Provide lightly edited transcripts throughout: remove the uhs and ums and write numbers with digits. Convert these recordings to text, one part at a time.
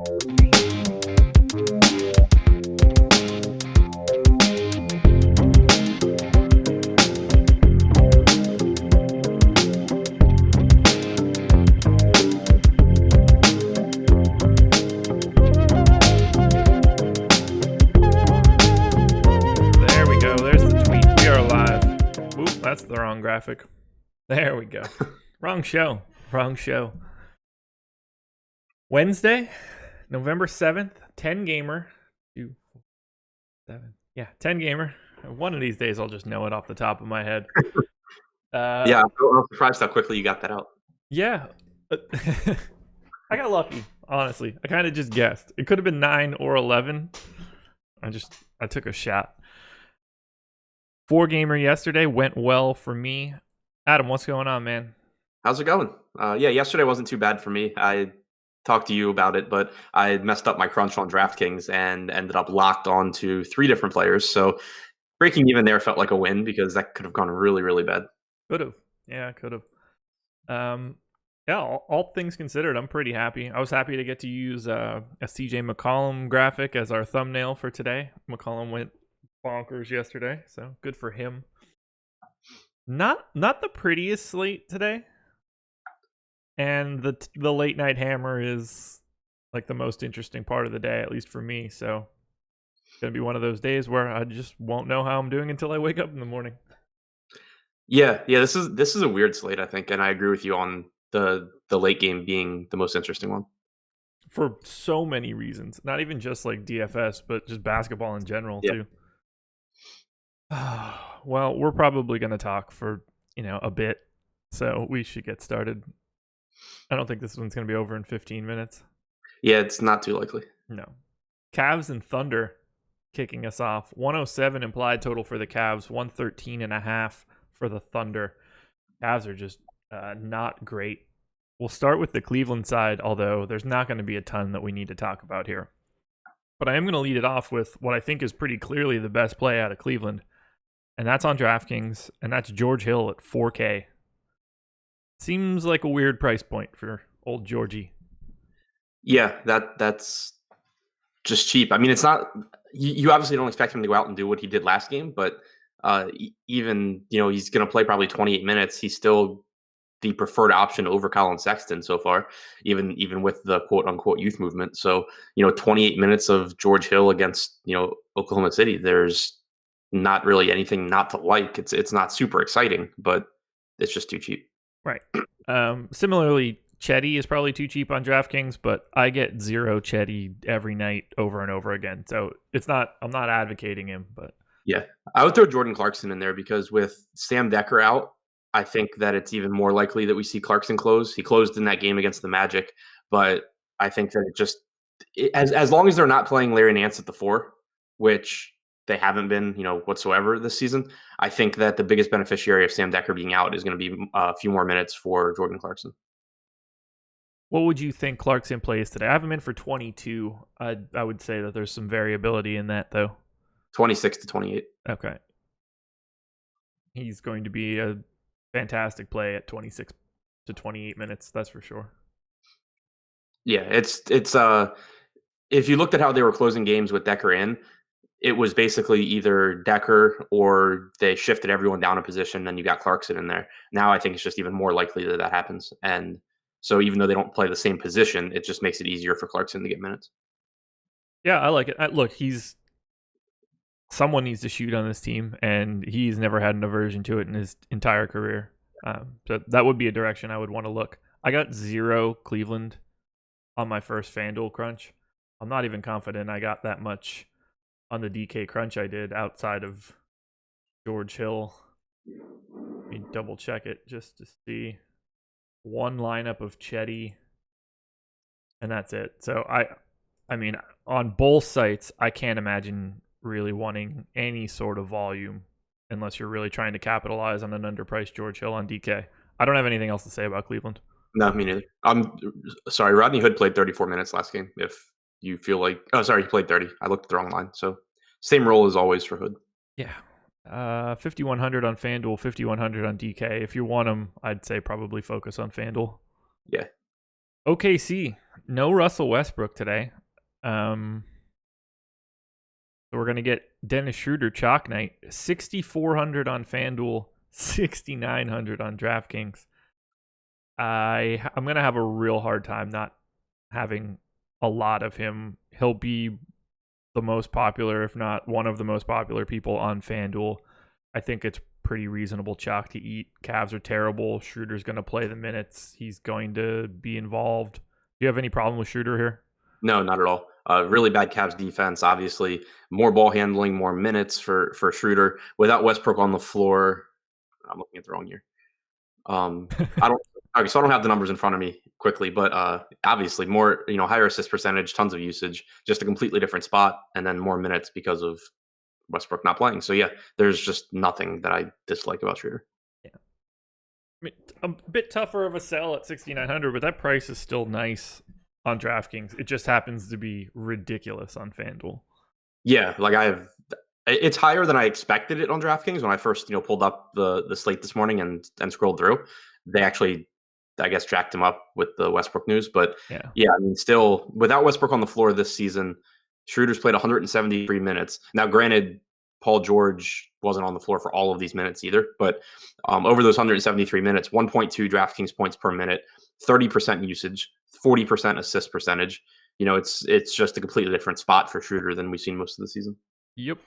That's the wrong graphic. There we go. Wrong show. Wednesday, November 7th, 10 gamer. 2, 4, 7. Yeah, 10 gamer. One of these days I'll just know it off the top of my head. Yeah, I'm surprised how quickly you got that out. Yeah. I got lucky, honestly. I kind of just guessed. It could have been 9 or 11. I took a shot. 4 gamer yesterday went well for me. Adam, what's going on, man? How's it going? Yesterday wasn't too bad for me. I talked to you about it, but I messed up my crunch on DraftKings and ended up locked on to 3 different players. So breaking even there felt like a win because that could have gone really, really bad. Could have. Yeah, could have. All things considered, I'm pretty happy. I was happy to get to use a CJ McCollum graphic as our thumbnail for today. McCollum went bonkers yesterday, so good for him. Not the prettiest slate today, and the late night hammer is like the most interesting part of the day, at least for me. So it's gonna be one of those days where I just won't know how I'm doing until I wake up in the morning. Yeah. This is a weird slate, I think, and I agree with you on the late game being the most interesting one for so many reasons. Not even just like DFS, but just basketball in general too. Well, we're probably going to talk for, a bit, so we should get started. I don't think this one's going to be over in 15 minutes. Yeah, it's not too likely. No. Cavs and Thunder kicking us off. 107 implied total for the Cavs, 113.5 for the Thunder. Cavs are just not great. We'll start with the Cleveland side, although there's not going to be a ton that we need to talk about here. But I am going to lead it off with what I think is pretty clearly the best play out of Cleveland. And that's on DraftKings, and that's George Hill at 4K. Seems like a weird price point for old Georgie. Yeah, that's just cheap. I mean, it's not. You obviously don't expect him to go out and do what he did last game, but even he's going to play probably 28 minutes. He's still the preferred option over Colin Sexton so far, even with the quote unquote youth movement. So 28 minutes of George Hill against Oklahoma City. There's not really anything not to like. It's not super exciting, but it's just too cheap. Right. Similarly, Chetty is probably too cheap on DraftKings, but I get 0 Chetty every night over and over again. So I'm not advocating him, but yeah, I would throw Jordan Clarkson in there because with Sam Decker out, I think that it's even more likely that we see Clarkson close. He closed in that game against the Magic, but I think that as long as they're not playing Larry Nance at the 4, which they haven't been, whatsoever this season, I think that the biggest beneficiary of Sam Decker being out is going to be a few more minutes for Jordan Clarkson. What would you think Clarkson plays today? I have him in for 22. I would say that there's some variability in that, though. 26 to 28. Okay. He's going to be a fantastic play at 26 to 28 minutes, that's for sure. Yeah, it's if you looked at how they were closing games with Decker in, it was basically either Decker or they shifted everyone down a position and you got Clarkson in there. Now I think it's just even more likely that happens. And so even though they don't play the same position, it just makes it easier for Clarkson to get minutes. Yeah, I like it. Look, someone needs to shoot on this team, and he's never had an aversion to it in his entire career. So that would be a direction I would want to look. I got 0 Cleveland on my first FanDuel crunch. I'm not even confident I got that much on the DK crunch I did outside of George Hill. Let me double check it just to see. 1 lineup of Chetty, and that's it. So I mean, on both sites, I can't imagine really wanting any sort of volume unless you're really trying to capitalize on an underpriced George Hill on DK. I don't have anything else to say about Cleveland. No, me neither. I'm sorry. Rodney Hood played 34 minutes last game. If you feel like, he played 30. I looked at the wrong line. So same role as always for Hood. Yeah. 5,100 on FanDuel, 5,100 on DK. If you want them, I'd say probably focus on FanDuel. Yeah. OKC, no Russell Westbrook today. So we're going to get Dennis Schroeder chalk night. 6,400 on FanDuel, 6,900 on DraftKings. I'm going to have a real hard time not having a lot of him. He'll be the most popular, if not one of the most popular people on FanDuel. I think it's pretty reasonable chalk to eat. Cavs are terrible. Schroeder's going to play the minutes. He's going to be involved. Do you have any problem with Schroeder here? No, not at all. Really bad Cavs defense, obviously. More ball handling, more minutes for Schroeder. Without Westbrook on the floor, I'm looking at the wrong year. I don't. Okay, so I don't have the numbers in front of me quickly, but obviously more, higher assist percentage, tons of usage, just a completely different spot, and then more minutes because of Westbrook not playing. So yeah, there's just nothing that I dislike about Schroeder. Yeah, I mean, a bit tougher of a sell at 6,900, but that price is still nice on DraftKings. It just happens to be ridiculous on FanDuel. Yeah, it's higher than I expected it on DraftKings when I first, pulled up the slate this morning and scrolled through. They actually, I guess, jacked him up with the Westbrook news. But yeah, I mean, still, without Westbrook on the floor this season, Schroeder's played 173 minutes. Now, granted, Paul George wasn't on the floor for all of these minutes either. But over those 173 minutes, 1.2 DraftKings points per minute, 30% usage, 40% assist percentage. It's just a completely different spot for Schroeder than we've seen most of the season. Yep.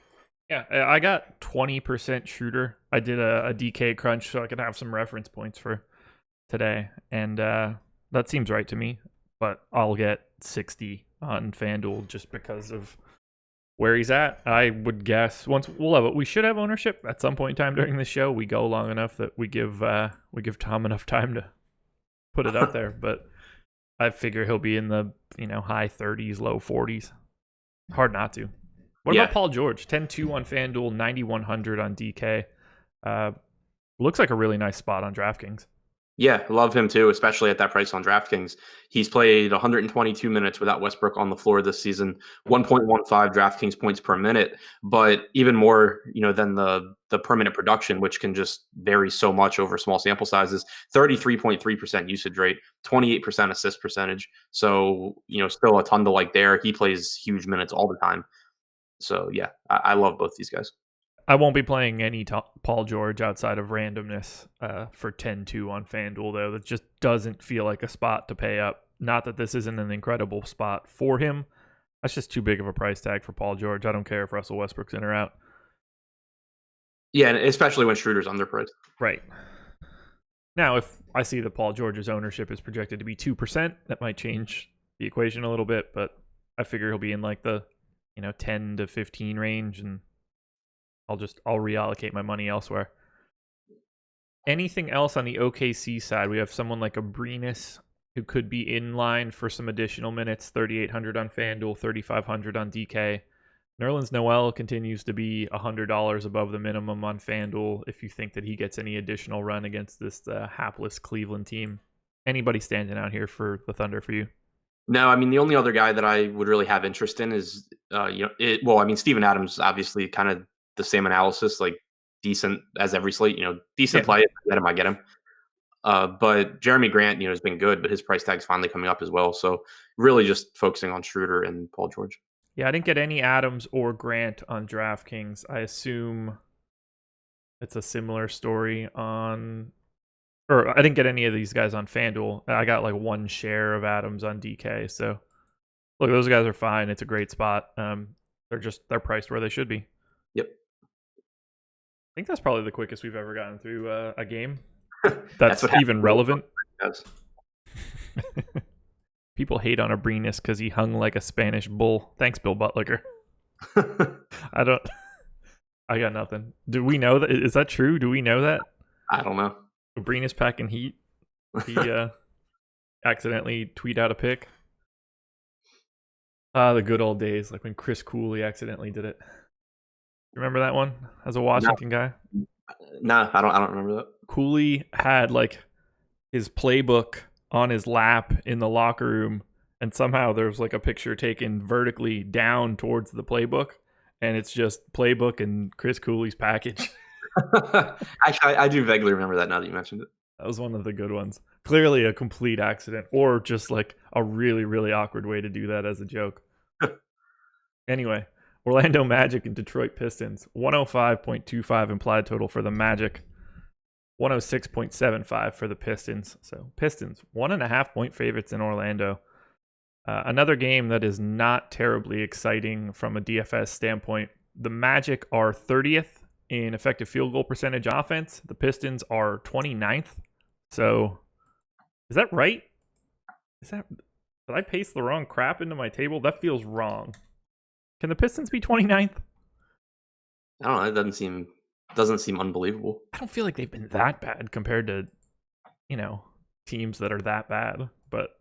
Yeah, I got 20% Schroeder. I did a DK crunch so I could have some reference points for today, and that seems right to me. But I'll get 60 on FanDuel just because of where he's at. I would guess we should have ownership at some point in time during the show. We go long enough that we give Tom enough time to put it up there. But I figure he'll be in the high 30s, low 40s. Hard not to. What about Paul George? 10-2 on FanDuel, 9,100 on DK. Looks like a really nice spot on DraftKings. Yeah, love him too, especially at that price on DraftKings. He's played 122 minutes without Westbrook on the floor this season, 1.15 DraftKings points per minute, but even more, than the per minute production, which can just vary so much over small sample sizes. 33.3% usage rate, 28% assist percentage. So, still a ton to like there. He plays huge minutes all the time. So yeah, I love both these guys. I won't be playing any Paul George outside of randomness for 10-2 on FanDuel, though. That just doesn't feel like a spot to pay up. Not that this isn't an incredible spot for him. That's just too big of a price tag for Paul George. I don't care if Russell Westbrook's in or out. Yeah, and especially when Schroeder's underpriced. Right. Now, if I see that Paul George's ownership is projected to be 2%, that might change the equation a little bit, but I figure he'll be in like the 10 to 15 range, and I'll reallocate my money elsewhere. Anything else on the OKC side? We have someone like Abrinas who could be in line for some additional minutes, 3,800 on FanDuel, 3,500 on DK. Nerlens Noel continues to be $100 above the minimum on FanDuel if you think that he gets any additional run against this hapless Cleveland team. Anybody standing out here for the Thunder for you? No, I mean, the only other guy that I would really have interest in is, Steven Adams, obviously kind of the same analysis, like decent as every slate, decent play. If I get him. But Jeremy Grant, has been good, but his price tag's finally coming up as well. So really just focusing on Schroeder and Paul George. Yeah, I didn't get any Adams or Grant on DraftKings. I assume it's a similar story I didn't get any of these guys on FanDuel. I got like one share of Adams on DK. So look, those guys are fine. It's a great spot. They're priced where they should be. Yep. I think that's probably the quickest we've ever gotten through a game. That's even relevant. People hate on Abrinas because he hung like a Spanish bull. Thanks, Bill Butler. I got nothing. Do we know that? Is that true? Do we know that? I don't know. Abrinas packing heat. He accidentally tweet out a pic. The good old days, like when Chris Cooley accidentally did it. Remember that one as a Washington guy? No, I don't remember that. Cooley had like his playbook on his lap in the locker room, and somehow there's like a picture taken vertically down towards the playbook, and it's just playbook and Chris Cooley's package. Actually, I do vaguely remember that now that you mentioned it. That was one of the good ones. Clearly a complete accident, or just like a really, really awkward way to do that as a joke. Anyway, Orlando Magic and Detroit Pistons. 105.25 implied total for the Magic. 106.75 for the Pistons. So Pistons, 1.5-point favorites in Orlando. Another game that is not terribly exciting from a DFS standpoint. The Magic are 30th in effective field goal percentage offense. The Pistons are 29th. So is that right? Did I paste the wrong crap into my table? That feels wrong. Can the Pistons be 29th? I don't know. It doesn't seem unbelievable. I don't feel like they've been that bad compared to, teams that are that bad. But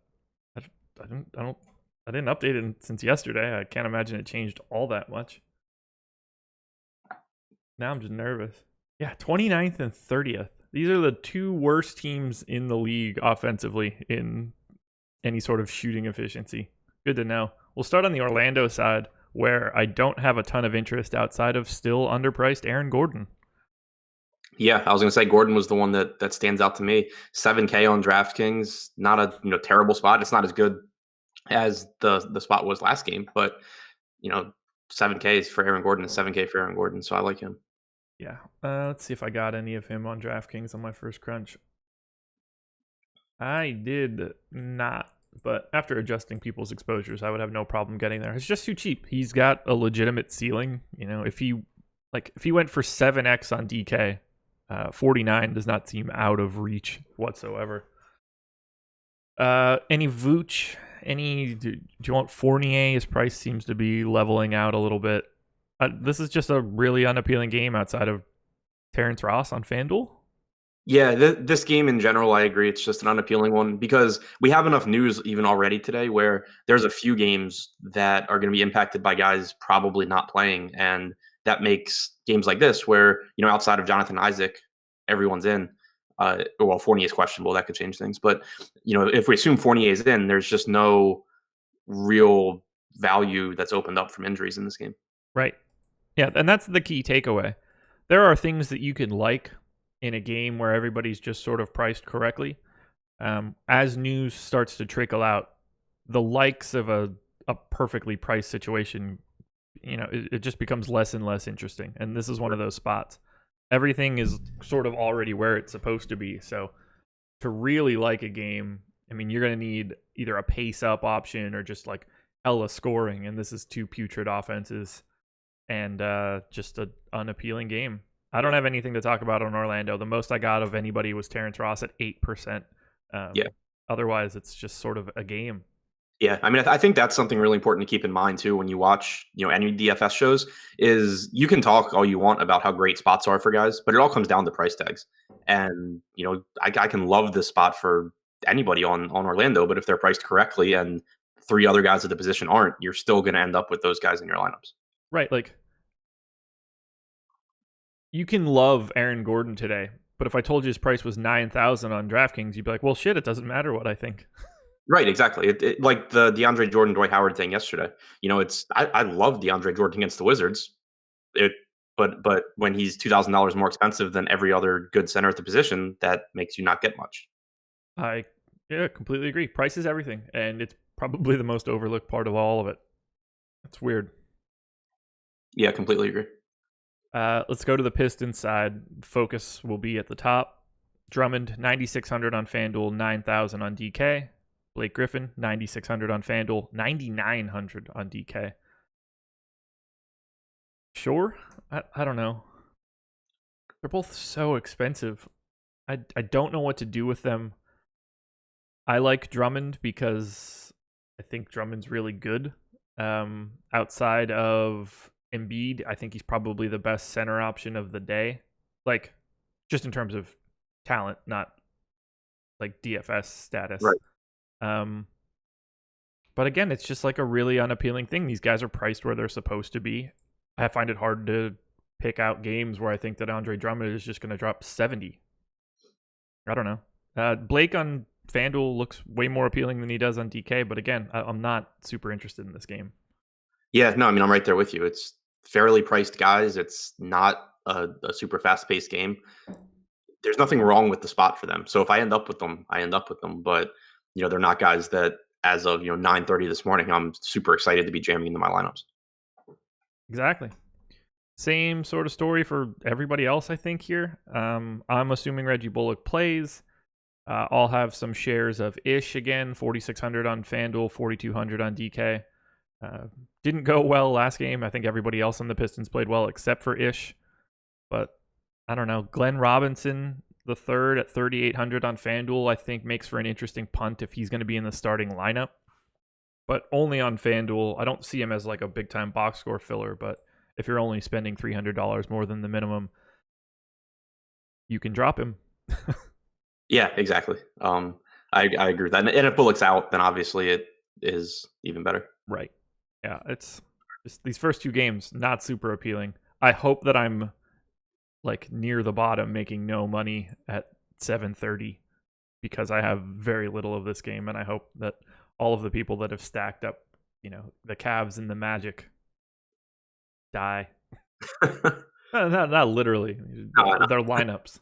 I didn't update it since yesterday. I can't imagine it changed all that much. Now I'm just nervous. Yeah, 29th and 30th. These are the two worst teams in the league offensively in any sort of shooting efficiency. Good to know. We'll start on the Orlando side, where I don't have a ton of interest outside of still underpriced Aaron Gordon. Yeah, I was going to say Gordon was the one that stands out to me. 7K on DraftKings, not a terrible spot. It's not as good as the spot was last game, but 7K is for Aaron Gordon and 7K for Aaron Gordon, so I like him. Yeah, let's see if I got any of him on DraftKings on my first crunch. I did not, but after adjusting people's exposures, I would have no problem getting there. It's just too cheap. He's got a legitimate ceiling. If he went for 7x on DK, 49 does not seem out of reach whatsoever. Any Vooch? Do you want Fournier? His price seems to be leveling out a little bit. This is just a really unappealing game outside of Terrence Ross on FanDuel. Yeah, this game in general, I agree. It's just an unappealing one because we have enough news even already today where there's a few games that are going to be impacted by guys probably not playing. And that makes games like this where, outside of Jonathan Isaac, everyone's in. Well, Fournier is questionable. That could change things. But, if we assume Fournier is in, there's just no real value that's opened up from injuries in this game. Right. Yeah, and that's the key takeaway. There are things that you can like in a game where everybody's just sort of priced correctly. As news starts to trickle out, the likes of a perfectly priced situation, it just becomes less and less interesting. And this is one of those spots. Everything is sort of already where it's supposed to be. So to really like a game, you're going to need either a pace up option or just like hella scoring. And this is two putrid offenses and just an unappealing game. I don't have anything to talk about on Orlando. The most I got of anybody was Terrence Ross at 8%. Yeah. Otherwise, it's just sort of a game. Yeah, I think that's something really important to keep in mind too when you watch, any DFS shows. Is you can talk all you want about how great spots are for guys, but it all comes down to price tags. And I can love this spot for anybody on Orlando, but if they're priced correctly and three other guys at the position aren't, you're still going to end up with those guys in your lineups. Right, like you can love Aaron Gordon today, but if I told you his price was 9,000 on DraftKings, you'd be like, well, shit, it doesn't matter what I think. Right, exactly. It like the DeAndre Jordan, Dwight Howard thing yesterday. I love DeAndre Jordan against the Wizards. But when he's $2,000 more expensive than every other good center at the position, that makes you not get much. I completely agree. Price is everything, and it's probably the most overlooked part of all of it. It's weird. Yeah, completely agree. Let's go to the Pistons side. Focus will be at the top. Drummond, 9,600 on FanDuel, 9,000 on DK. Blake Griffin, 9,600 on FanDuel, 9,900 on DK. Sure? I don't know. They're both so expensive. I don't know what to do with them. I like Drummond because I think Drummond's really good. Outside of Embiid, I think he's probably the best center option of the day. Like, just in terms of talent, not like DFS status. Right. But again, it's just like a really unappealing thing. These guys are priced where they're supposed to be. I find it hard to pick out games where I think that Andre Drummond is just going to drop 70. I don't know. Blake on FanDuel looks way more appealing than he does on DK, but again, I'm not super interested in this game. Yeah, no, I'm right there with you. It's fairly priced guys. It's not a super fast-paced game. there's nothing wrong with the spot for them. So if I end up with them, I end up with them. But they're not guys that, as of 9:30 this morning, I'm super excited to be jamming into my lineups. Exactly. Same sort of story for everybody else, I think, here. I'm assuming Reggie Bullock plays. I'll have some shares of Ish again, 4,600 on FanDuel, 4,200 on DK. Didn't go well last game. I think everybody else on the Pistons played well except for Ish. But I don't know. Glenn Robinson, the third at 3,800 on FanDuel, I think makes for an interesting punt if he's going to be in the starting lineup. But only on FanDuel. I don't see him as like a big-time box score filler, but if you're only spending $300 more than the minimum, you can drop him. Yeah, exactly. I agree with that. And if Bullock's out, then obviously it is even better. Right. Yeah, it's just these first two games, not super appealing. I hope that I'm like near the bottom making no money at 7:30 because I have very little of this game, and I hope that all of the people that have stacked up, the Cavs and the Magic die. not literally. Their lineups.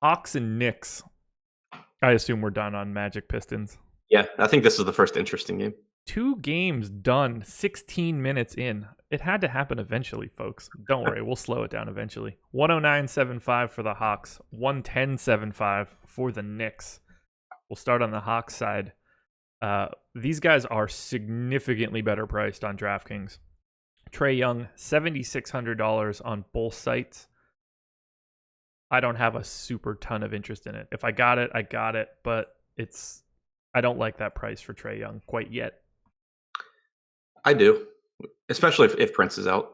Hawks and Knicks. I assume we're done on Magic Pistons. Yeah, I think this is the first interesting game. 2 games done, 16 minutes in. It had to happen eventually, folks. Don't worry, we'll slow it down eventually. 109.75 for the Hawks, 110.75 for the Knicks. We'll start on the Hawks side. These guys are significantly better priced on DraftKings. Trae Young, $7,600 on both sites. I don't have a super ton of interest in it. If I got it, I got it, but I don't like that price for Trae Young quite yet. I do, especially if Prince is out.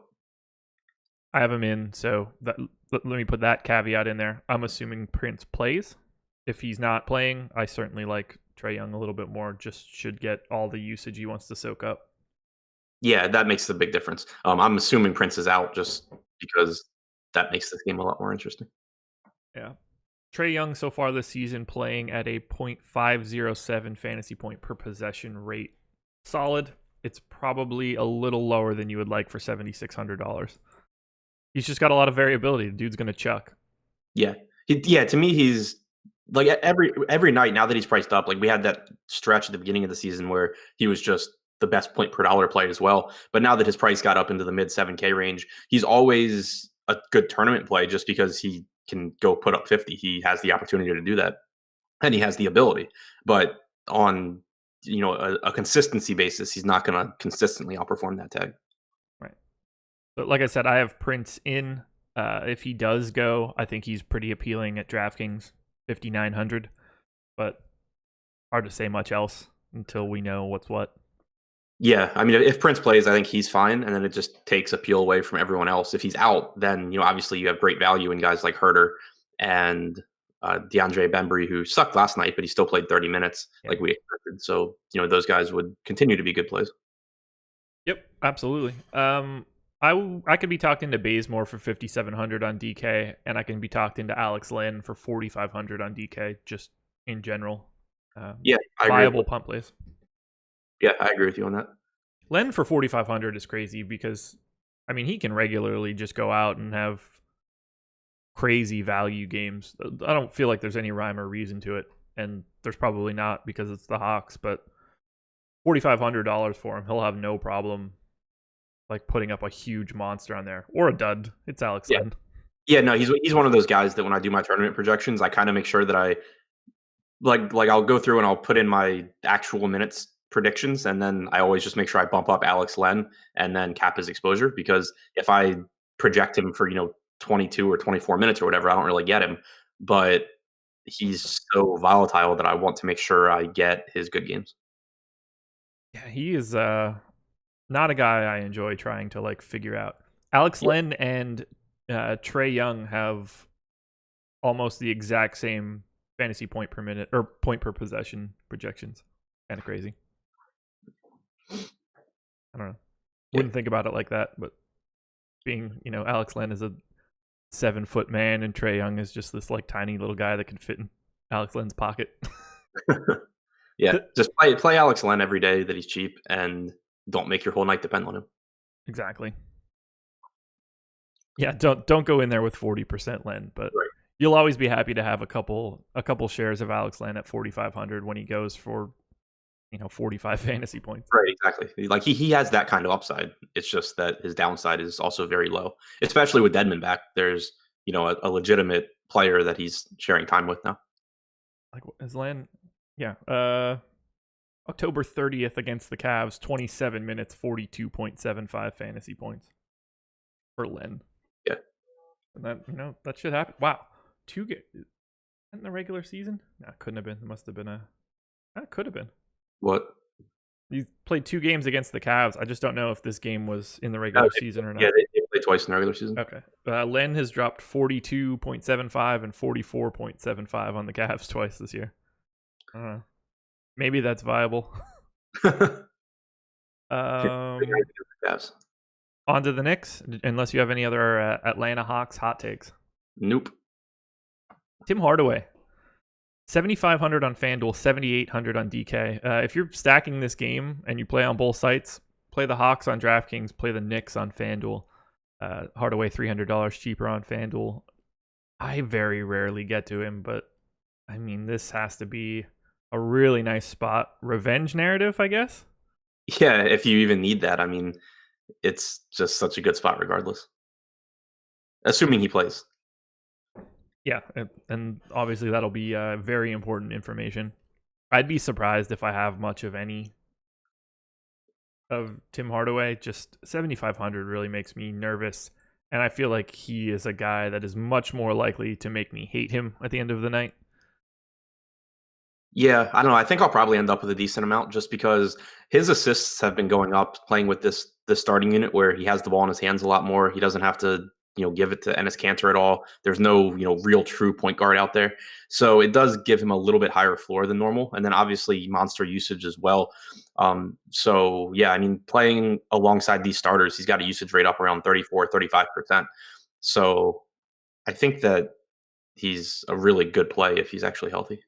I have him in, so let me put that caveat in there. I'm assuming Prince plays. If he's not playing, I certainly like Trae Young a little bit more. Just should get all the usage he wants to soak up. Yeah, that makes the big difference. I'm assuming Prince is out just because that makes this game a lot more interesting. Yeah. Trae Young so far this season playing at a .507 fantasy point per possession rate. Solid. It's probably a little lower than you would like for $7,600. He's just got a lot of variability. The dude's going to chuck. Yeah. To me, he's like every night now that he's priced up. Like we had that stretch at the beginning of the season where he was just the best point per dollar play as well. But now that his price got up into the mid 7K range, he's always a good tournament play just because he can go put up 50. He has the opportunity to do that, and he has the ability. But on a consistency basis, he's not going to consistently outperform that tag. Right. But like I said, I have Prince in. If he does go, I think he's pretty appealing at DraftKings, 5,900. But hard to say much else until we know what's what. Yeah, I mean, if Prince plays, I think he's fine, and then it just takes appeal away from everyone else. If he's out, then obviously you have great value in guys like Herter and DeAndre Bembry, who sucked last night, but he still played 30 minutes like we expected. So those guys would continue to be good plays. Yep, absolutely. I could be talked into Bazemore for 5,700 on DK, and I can be talked into Alex Len for 4,500 on DK, just in general. Yeah, viable punt plays. Yeah, I agree with you on that. Len for 4,500 is crazy because, I mean, he can regularly just go out and have crazy value games. I don't feel like there's any rhyme or reason to it, and there's probably not because it's the Hawks, but $4,500 for him, he'll have no problem like putting up a huge monster on there or a dud. It's Alex Len. Yeah, no, he's one of those guys that when I do my tournament projections, I kind of make sure that I like I'll go through and I'll put in my actual minutes predictions, and then I always just make sure I bump up Alex Len and then cap his exposure, because if I project him for 22 or 24 minutes or whatever, I don't really get him, but he's so volatile that I want to make sure I get his good games. Yeah, he is not a guy I enjoy trying to like figure out. Alex Len and Trae Young have almost the exact same fantasy point per minute or point per possession projections. Kind of crazy. I don't know. Wouldn't think about it like that, but being, Alex Len is a 7-foot man and Trae Young is just this like tiny little guy that can fit in Alex Len's pocket. Yeah, just play Alex Len every day that he's cheap, and don't make your whole night depend on him. Exactly. Yeah, don't go in there with 40% Len, but You'll always be happy to have a couple shares of Alex Len at 4,500 when he goes for 45 fantasy points. Right, exactly. Like he has that kind of upside. It's just that his downside is also very low, especially with Dedmon back. There's a legitimate player that he's sharing time with now. Like is Len? Yeah. October 30th against the Cavs, 27 minutes, 42.75 fantasy points for Len. Yeah. And that that should happen. Wow. 2 games in the regular season? No, couldn't have been. It must have been that could have been. What? He played 2 games against the Cavs. I just don't know if this game was in the regular season or not. Yeah, they played twice in the regular season. Okay. Len has dropped 42.75 and 44.75 on the Cavs twice this year. I don't know. Maybe that's viable. On to the Knicks, unless you have any other Atlanta Hawks hot takes. Nope. Tim Hardaway, 7,500 on FanDuel, 7,800 on DK. If you're stacking this game and you play on both sites, play the Hawks on DraftKings, play the Knicks on FanDuel. Hardaway, $300 cheaper on FanDuel. I very rarely get to him, but I mean, this has to be a really nice spot. Revenge narrative, I guess? Yeah, if you even need that. I mean, it's just such a good spot regardless. Assuming he plays. Yeah, and obviously that'll be very important information. I'd be surprised if I have much of any of Tim Hardaway. Just 7,500 really makes me nervous, and I feel like he is a guy that is much more likely to make me hate him at the end of the night. Yeah, I don't know. I think I'll probably end up with a decent amount just because his assists have been going up playing with this starting unit where he has the ball in his hands a lot more. He doesn't have to give it to Enes Kanter at all. There's no real true point guard out there, so it does give him a little bit higher floor than normal. And then obviously monster usage as well. So yeah, I mean, playing alongside these starters, he's got a usage rate up around 34-35%. So I think that he's a really good play if he's actually healthy.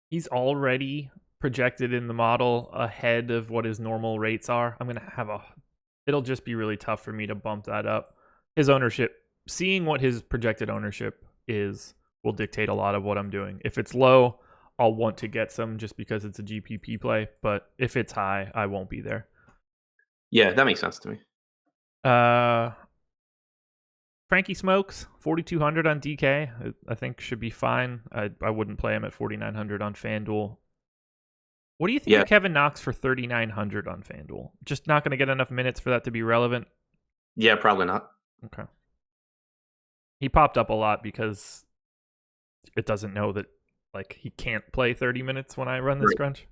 He's already projected in the model ahead of what his normal rates are. I'm gonna have it'll just be really tough for me to bump that up. His ownership, seeing what his projected ownership is, will dictate a lot of what I'm doing. If it's low, I'll want to get some just because it's a GPP play, but if it's high, I won't be there. Yeah, that makes sense to me. Frankie Smokes, 4,200 on DK, I think should be fine. I wouldn't play him at 4,900 on FanDuel. What do you think of Kevin Knox for 3,900 on FanDuel? Just not going to get enough minutes for that to be relevant? Yeah, probably not. Okay. He popped up a lot because it doesn't know that he can't play 30 minutes when I run this crunch.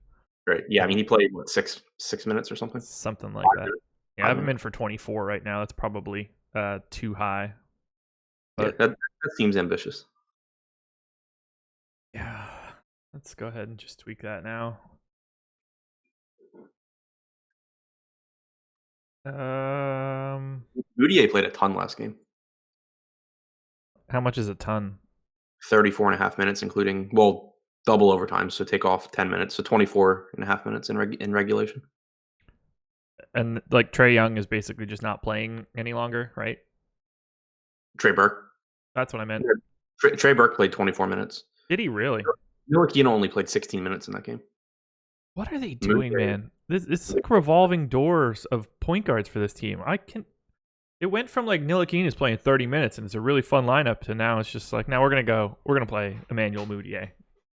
Right. Yeah, I mean, he played, what, six minutes or something? Something like that. Yeah, I have him in for 24 right now. That's probably too high. But yeah, that seems ambitious. Yeah. Let's go ahead and just tweak that now. Mudiay played a ton last game. How much is a ton? 34.5 minutes, including, double overtime, so take off 10 minutes, so 24.5 minutes in regulation. And Trae Young is basically just not playing any longer, right? Trey Burke. That's what I meant. Trey Burke played 24 minutes. Did he really? Ntilikina only played 16 minutes in that game. What are they doing, man? It's like revolving doors of point guards for this team. It went from Ntilikina's playing 30 minutes and it's a really fun lineup to now it's just now we're gonna play Emmanuel Mudiay,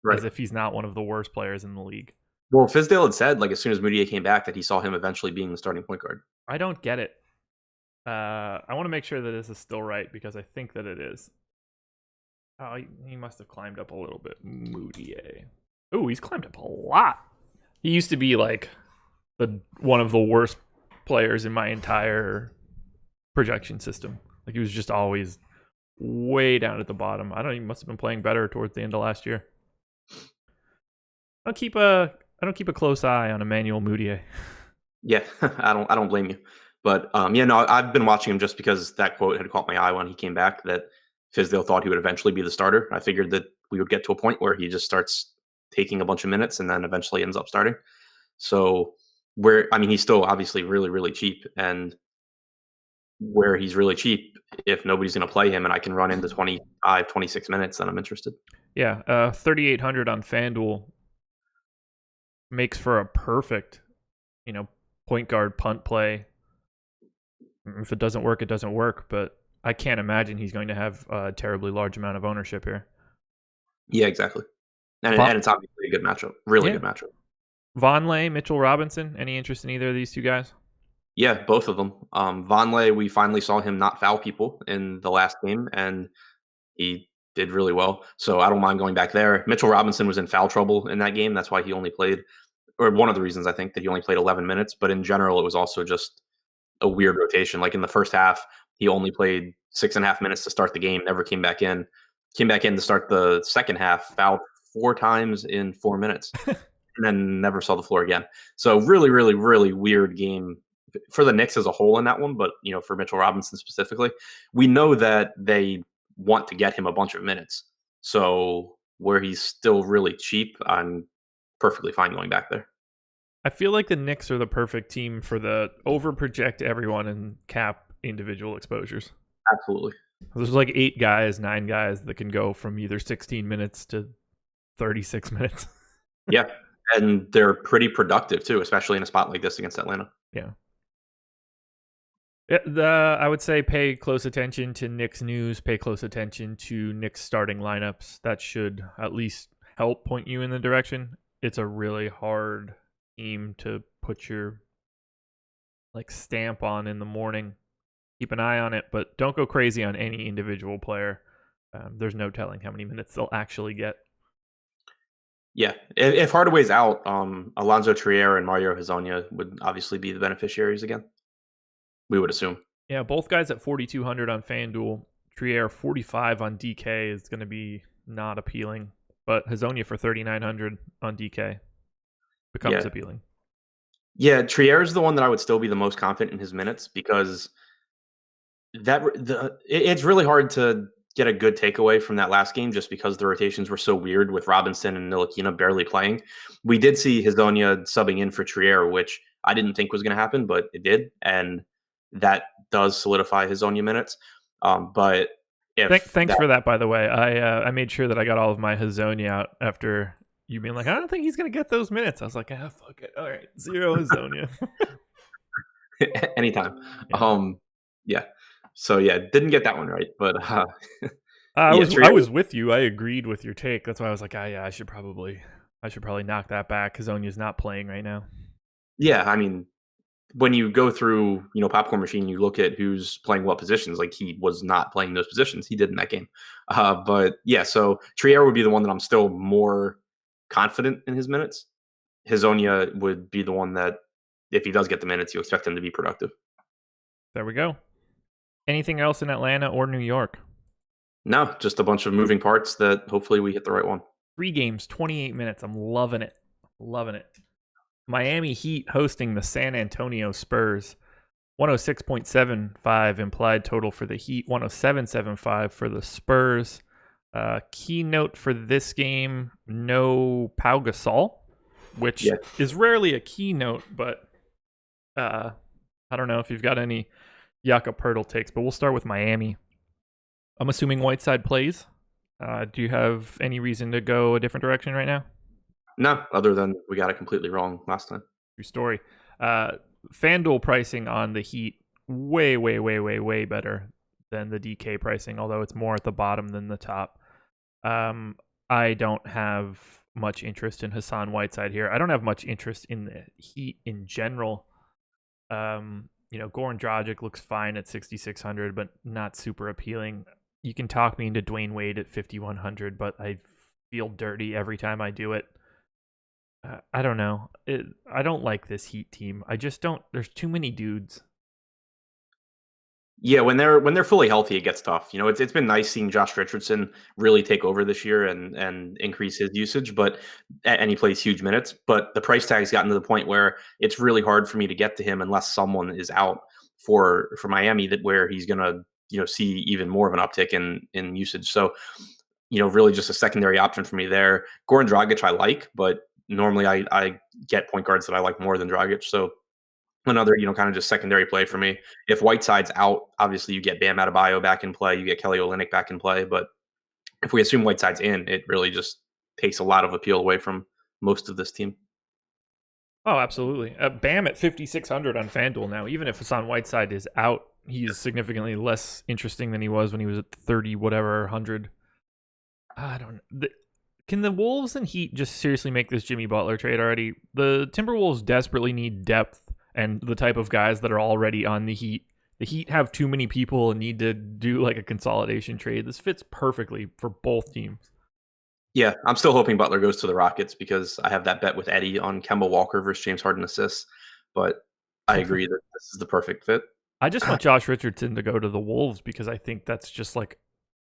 right? As if he's not one of the worst players in the league. Well, Fizdale had said as soon as Mudiay came back that he saw him eventually being the starting point guard. I don't get it. I want to make sure that this is still right because I think that it is. Oh, he must have climbed up a little bit. Mudiay. Oh, he's climbed up a lot. He used to be one of the worst players in my entire projection system. He was just always way down at the bottom. He must have been playing better towards the end of last year. I don't keep a close eye on Emmanuel Mudiay. Yeah, I don't blame you. But I've been watching him just because that quote had caught my eye when he came back that Fizdale thought he would eventually be the starter. I figured that we would get to a point where he just starts taking a bunch of minutes and then eventually ends up starting. So he's still obviously really, really cheap. And where he's really cheap. If nobody's going to play him and I can run into 25, 26 minutes, then I'm interested. Yeah, 3,800 on FanDuel makes for a perfect, point guard punt play. If it doesn't work, it doesn't work. But I can't imagine he's going to have a terribly large amount of ownership here. Yeah, exactly. And it's obviously a good matchup. Really good matchup. Vonleh, Mitchell Robinson. Any interest in either of these two guys? Yeah, both of them. Vonleh, we finally saw him not foul people in the last game, and he did really well. So I don't mind going back there. Mitchell Robinson was in foul trouble in that game. That's why he only played, or one of the reasons I think that he only played 11 minutes. But in general, it was also just a weird rotation. Like in the first half, he only played 6.5 minutes to start the game, never came back in. Came back in to start the second half, fouled 4 times in 4 minutes, and then never saw the floor again. So really, really, really weird game for the Knicks as a whole in that one. But for Mitchell Robinson specifically, we know that they want to get him a bunch of minutes. So where he's still really cheap, I'm perfectly fine going back there. I feel like the Knicks are the perfect team for the over-project everyone and cap individual exposures. Absolutely. There's like 8 guys, 9 guys that can go from either 16 minutes to 36 minutes. Yeah, and they're pretty productive too, especially in a spot like this against Atlanta. Yeah. I would say pay close attention to Knicks news, pay close attention to Knicks starting lineups. That should at least help point you in the direction. It's a really hard team to put your stamp on in the morning. Keep an eye on it, but don't go crazy on any individual player. There's no telling how many minutes they'll actually get. Yeah, if Hardaway's out, Alonso Trier and Mario Hezonja would obviously be the beneficiaries again. We would assume. Yeah, both guys at 4,200 on FanDuel. Trier 45 on DK is going to be not appealing, but Hezonja for 3,900 on DK becomes appealing. Yeah, Trier is the one that I would still be the most confident in his minutes because it's really hard to get a good takeaway from that last game just because the rotations were so weird with Robinson and Ntilikina barely playing. We did see Hezonja subbing in for Trier, which I didn't think was going to happen, but it did, and that does solidify Hezonja minutes. But thanks for that, by the way. I made sure that I got all of my Hezonja out after you being like, I don't think he's going to get those minutes. I was like, fuck it. All right, 0 Hezonja. Anytime. Yeah. So yeah, didn't get that one right, but I was with you. I agreed with your take. That's why I was like, I should probably knock that back. Hezonja's not playing right now. Yeah, I mean, when you go through, Popcorn Machine, you look at who's playing what positions. Like he was not playing those positions. He did in that game. But yeah, so Trier would be the one that I'm still more confident in his minutes. Hezonja would be the one that, if he does get the minutes, you expect him to be productive. There we go. Anything else in Atlanta or New York? No, just a bunch of moving parts that hopefully we hit the right one. 3 games, 28 minutes. I'm loving it. Loving it. Miami Heat hosting the San Antonio Spurs. 106.75 implied total for the Heat, 107.75 for the Spurs. Keynote for this game, no Pau Gasol, which is rarely a keynote, but I don't know if you've got any Jakob Poeltl takes, but we'll start with Miami. I'm assuming Whiteside plays. Do you have any reason to go a different direction right now? No, other than we got it completely wrong last time. True story. FanDuel pricing on the Heat, way, way, way, way, way better than the DK pricing, although it's more at the bottom than the top. I don't have much interest in Hassan Whiteside here. I don't have much interest in the Heat in general. Goran Dragic looks fine at 6,600, but not super appealing. You can talk me into Dwyane Wade at 5,100, but I feel dirty every time I do it. I don't know. I don't like this Heat team. I just don't. There's too many dudes. Yeah, when they're fully healthy, it gets tough. It's been nice seeing Josh Richardson really take over this year and increase his usage, and he plays huge minutes. But the price tag's gotten to the point where it's really hard for me to get to him unless someone is out for Miami where he's gonna see even more of an uptick in usage. So really just a secondary option for me there. Goran Dragic I like, but normally I get point guards that I like more than Dragic. So another, kind of just secondary play for me. If Whiteside's out, obviously you get Bam Adebayo back in play, you get Kelly Olynyk back in play. But if we assume Whiteside's in, it really just takes a lot of appeal away from most of this team. Oh, absolutely. Bam at 5,600 on FanDuel now. Even if Hassan Whiteside is out, he's significantly less interesting than he was when he was at 30 whatever 100. I don't know. Can the Wolves and Heat just seriously make this Jimmy Butler trade already? The Timberwolves desperately need depth and the type of guys that are already on the Heat. The Heat have too many people and need to do like a consolidation trade. This fits perfectly for both teams. Yeah, I'm still hoping Butler goes to the Rockets because I have that bet with Eddie on Kemba Walker versus James Harden assists. But I agree that this is the perfect fit. I just want Josh Richardson to go to the Wolves because I think that's just like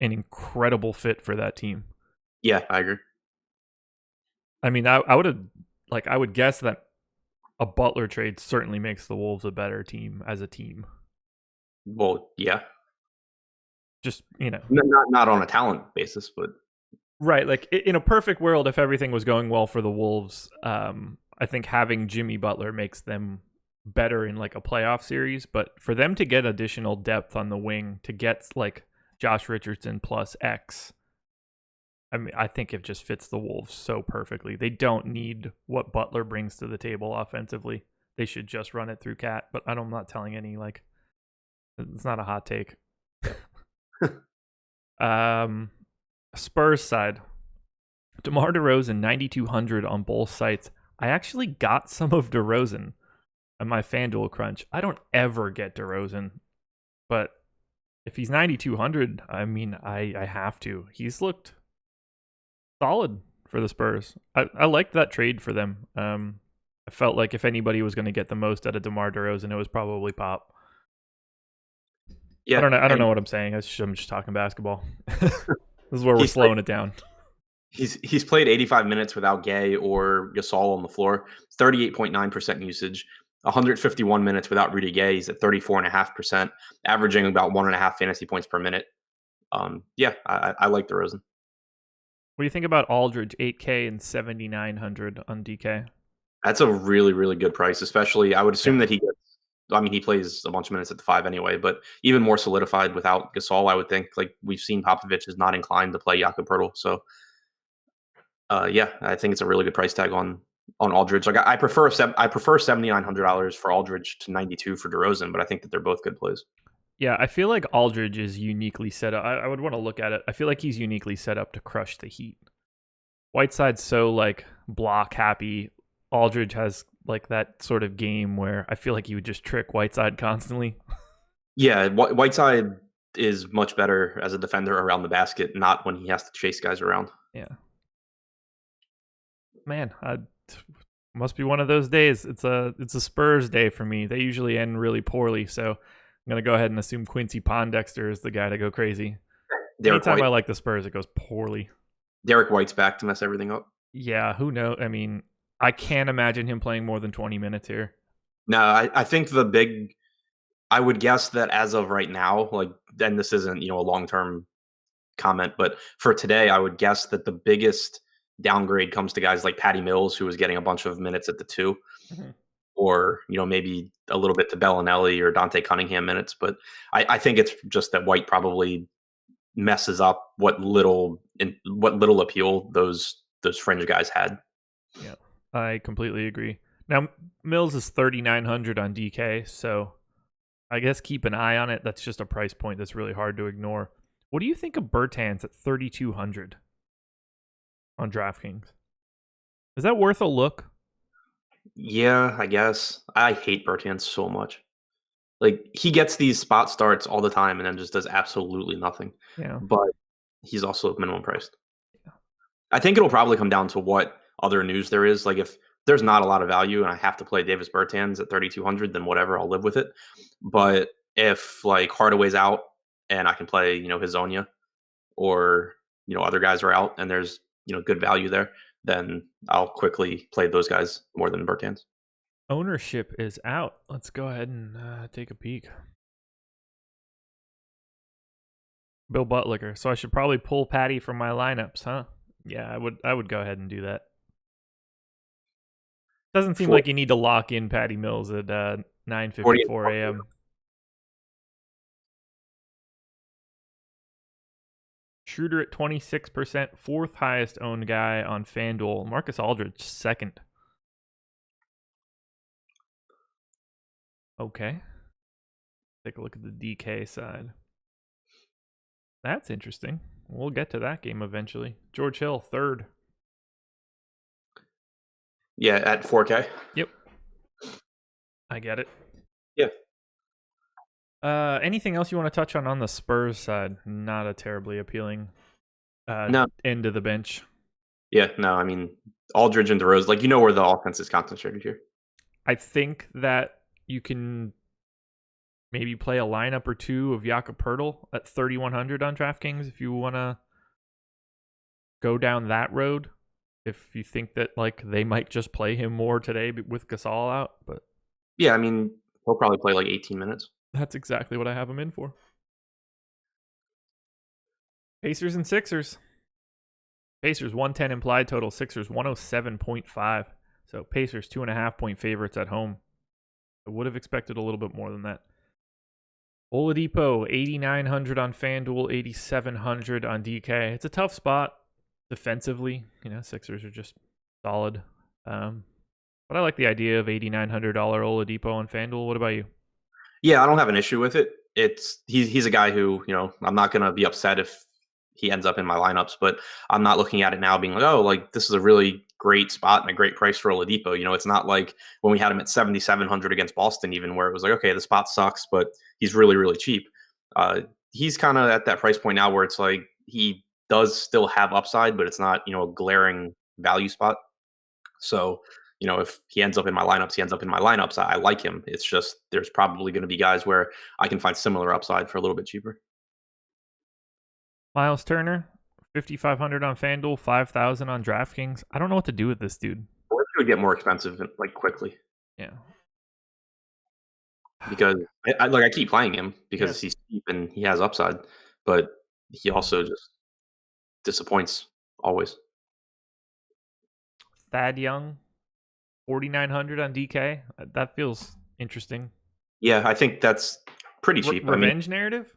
an incredible fit for that team. Yeah, I agree. I mean, I would guess that a Butler trade certainly makes the Wolves a better team as a team. Well, yeah. Just, Not on a talent basis, but right, like in a perfect world, if everything was going well for the Wolves, I think having Jimmy Butler makes them better in like a playoff series. But for them to get additional depth on the wing, to get like Josh Richardson plus X, I mean, I think it just fits the Wolves so perfectly. They don't need what Butler brings to the table offensively. They should just run it through Cat. But I'm not telling any, like, it's not a hot take. Spurs side, DeMar DeRozan 9,200 on both sites. I actually got some of DeRozan on my FanDuel crunch. I don't ever get DeRozan, but if he's 9,200, I mean, I have to. He's looked solid for the Spurs. I liked that trade for them. I felt like if anybody was going to get the most out of DeMar DeRozan, it was probably Pop. yeah, I don't know what I'm saying. I'm just talking basketball. This is where we're slowing it down. He's played 85 minutes without Gay or Gasol on the floor, 38.9% usage. 151 minutes without Rudy Gay. He's at 34.5%, averaging about 1.5 fantasy points per minute. Yeah, I like DeRozan. What do you think about Aldridge, 8K and 7,900 on DK? That's a really, really good price, especially I would assume that he gets, I mean, he plays a bunch of minutes at the 5 anyway, but even more solidified without Gasol, I would think. Like we've seen Popovich is not inclined to play Jakob Poeltl. So, yeah, I think it's a really good price tag on Aldridge. Like I prefer $7,900 for Aldridge to 92 for DeRozan, but I think that they're both good plays. Yeah, I feel like Aldridge is uniquely set up. I would want to look at it. I feel like he's uniquely set up to crush the Heat. Whiteside's so like block happy. Aldridge has like that sort of game where I feel like he would just trick Whiteside constantly. Yeah, Whiteside is much better as a defender around the basket, not when he has to chase guys around. Yeah. Man, must be one of those days. It's a Spurs day for me. They usually end really poorly, so I'm gonna go ahead and assume Quincy Pondexter is the guy to go crazy. Anytime I like the Spurs, it goes poorly. Derek White's back to mess everything up. Yeah, who knows? I mean, I can't imagine him playing more than 20 minutes here. No, I think I would guess that as of right now, like, then this isn't, a long-term comment, but for today, I would guess that the biggest downgrade comes to guys like Patty Mills, who was getting a bunch of minutes at the 2, or, maybe a little bit to Bellinelli or Dante Cunningham minutes. But I think it's just that White probably messes up what little appeal those fringe guys had. Yeah, I completely agree. Now, Mills is 3,900 on DK, so I guess keep an eye on it. That's just a price point that's really hard to ignore. What do you think of Bertans at 3,200 on DraftKings? Is that worth a look? Yeah, I guess. I hate Bertans so much. Like, he gets these spot starts all the time and then just does absolutely nothing. Yeah. But he's also minimum priced. Yeah. I think it'll probably come down to what other news there is. Like, if there's not a lot of value and I have to play Davis Bertans at 3,200, then whatever, I'll live with it. But if, like, Hardaway's out and I can play, Hazonia, or, other guys are out and there's, good value there, then I'll quickly play those guys more than Bertans. Ownership is out. Let's go ahead and take a peek. Bill Buttlicker. So I should probably pull Patty from my lineups, huh? Yeah, I would go ahead and do that. Doesn't seem like you need to lock in Patty Mills at 9:54 a.m. Schroeder at 26%, fourth highest owned guy on FanDuel. Marcus Aldridge, second. Okay. Take a look at the DK side. That's interesting. We'll get to that game eventually. George Hill, third. Yeah, at 4K. Yep. I get it. Yeah. Anything else you want to touch on the Spurs side? Not a terribly appealing No. end of the bench. Yeah, no, I mean, Aldridge and DeRozan, like, you know where the offense is concentrated here. I think that you can maybe play a lineup or two of Jakob Poeltl at 3,100 on DraftKings if you want to go down that road. If you think that like they might just play him more today with Gasol out, but yeah, I mean, he'll probably play like 18 minutes. That's exactly what I have him in for. Pacers and Sixers. Pacers 110 implied total. Sixers 107.5. So Pacers 2.5 point favorites at home. I would have expected a little bit more than that. Oladipo 8,900 on FanDuel, 8,700 on DK. It's a tough spot defensively. Sixers are just solid. But I like the idea of $8,900 Oladipo on FanDuel. What about you? Yeah, I don't have an issue with it. He's a guy who, I'm not going to be upset if he ends up in my lineups, but I'm not looking at it now being like, oh, like this is a really great spot and a great price for Oladipo. It's not like when we had him at 7,700 against Boston, even, where it was like, okay, the spot sucks, but he's really, really cheap. He's kind of at that price point now where it's like he does still have upside, but it's not, a glaring value spot. So, if he ends up in my lineups, he ends up in my lineups. I like him. It's just there's probably going to be guys where I can find similar upside for a little bit cheaper. Miles Turner, 5,500 on FanDuel, 5,000 on DraftKings. I don't know what to do with this dude. I wish he would get more expensive, like quickly. Yeah. Because I keep playing him because he's cheap and he has upside, but he also just disappoints always. Thad Young, 4,900 on DK. That feels interesting. Yeah, I think that's pretty cheap. Revenge narrative?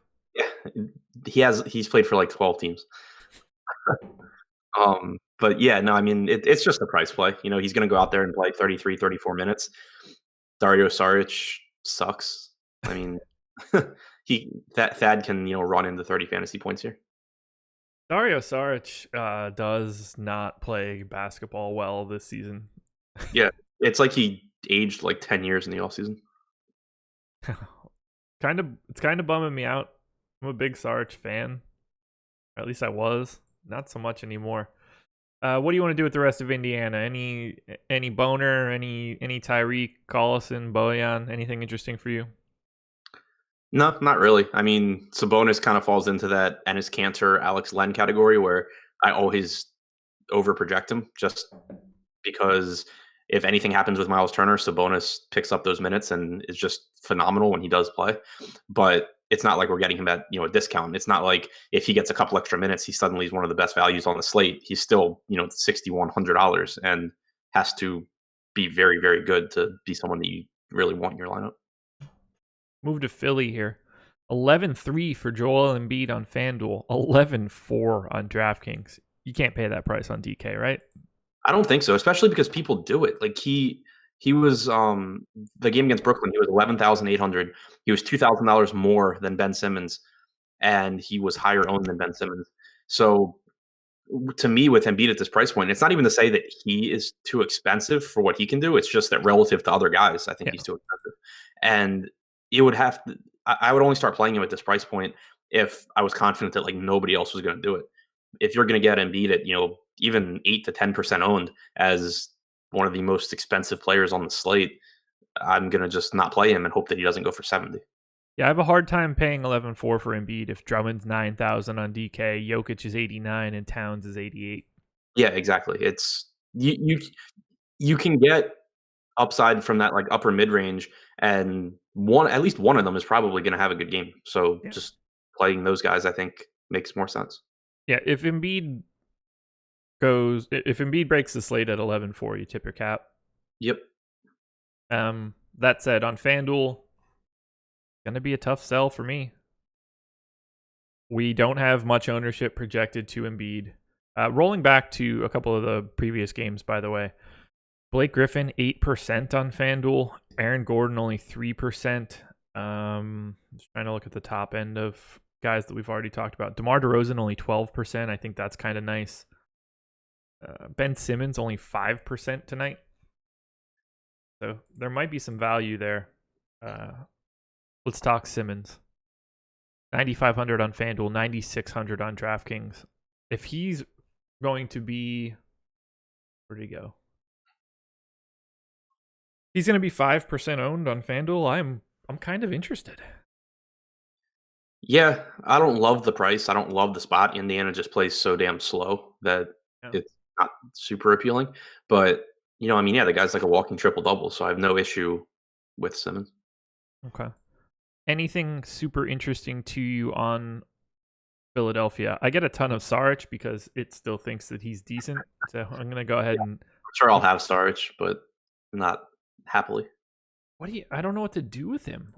Yeah, he's played for like 12 teams. But yeah, no, I mean, it's just a price play. He's going to go out there and play 33, 34 minutes. Dario Saric sucks. I mean, Thad can, run into 30 fantasy points here. Dario Saric does not play basketball well this season. Yeah, it's like he aged like 10 years in the offseason. It's kind of bumming me out. I'm a big Saric fan. Or at least I was. Not so much anymore. What do you want to do with the rest of Indiana? Any Boner, any Tyreek, Collison, Bojan, anything interesting for you? No, not really. I mean, Sabonis kind of falls into that Enes Kanter, Alex Len category where I always overproject him just because if anything happens with Miles Turner, Sabonis picks up those minutes and is just phenomenal when he does play. But it's not like we're getting him at a discount. It's not like if he gets a couple extra minutes, he suddenly is one of the best values on the slate. He's still $6,100 and has to be very, very good to be someone that you really want in your lineup. Move to Philly here. 11-3 for Joel Embiid on FanDuel. 11-4 on DraftKings. You can't pay that price on DK, right? I don't think so, especially because people do it. Like he was the game against Brooklyn, he was 11,800. He was $2,000 more than Ben Simmons, and he was higher owned than Ben Simmons. So to me, with Embiid at this price point, it's not even to say that he is too expensive for what he can do. It's just that relative to other guys, I think he's too expensive. And it would have to, I would only start playing him at this price point if I was confident that like nobody else was going to do it. If you're going to get Embiid at, even 8 to 10% owned as one of the most expensive players on the slate, I'm going to just not play him and hope that he doesn't go for 70. Yeah, I have a hard time paying 11-4 for Embiid if Drummond's 9,000 on DK, Jokic is 89, and Towns is 88. Yeah, exactly. It's you can get upside from that like upper mid range, and at least one of them is probably going to have a good game. So just playing those guys, I think, makes more sense. Yeah, if Embiid breaks the slate at 11-4, you tip your cap. Yep. That said, on FanDuel, going to be a tough sell for me. We don't have much ownership projected to Embiid. Rolling back to a couple of the previous games, by the way, Blake Griffin, 8% on FanDuel. Aaron Gordon, only 3%. Just trying to look at the top end of guys that we've already talked about. DeMar DeRozan, only 12%. I think that's kind of nice. Ben Simmons, only 5% tonight. So there might be some value there. Let's talk Simmons. 9,500 on FanDuel, 9,600 on DraftKings. If he's going to be... Where'd he go? He's going to be 5% owned on FanDuel. I'm kind of interested. Yeah, I don't love the price. I don't love the spot. Indiana just plays so damn slow that it's not super appealing. But, the guy's like a walking triple-double, so I have no issue with Simmons. Okay. Anything super interesting to you on Philadelphia? I get a ton of Saric because it still thinks that he's decent. So I'm going to go ahead and... I'm sure I'll have Saric, but not happily. I don't know what to do with him.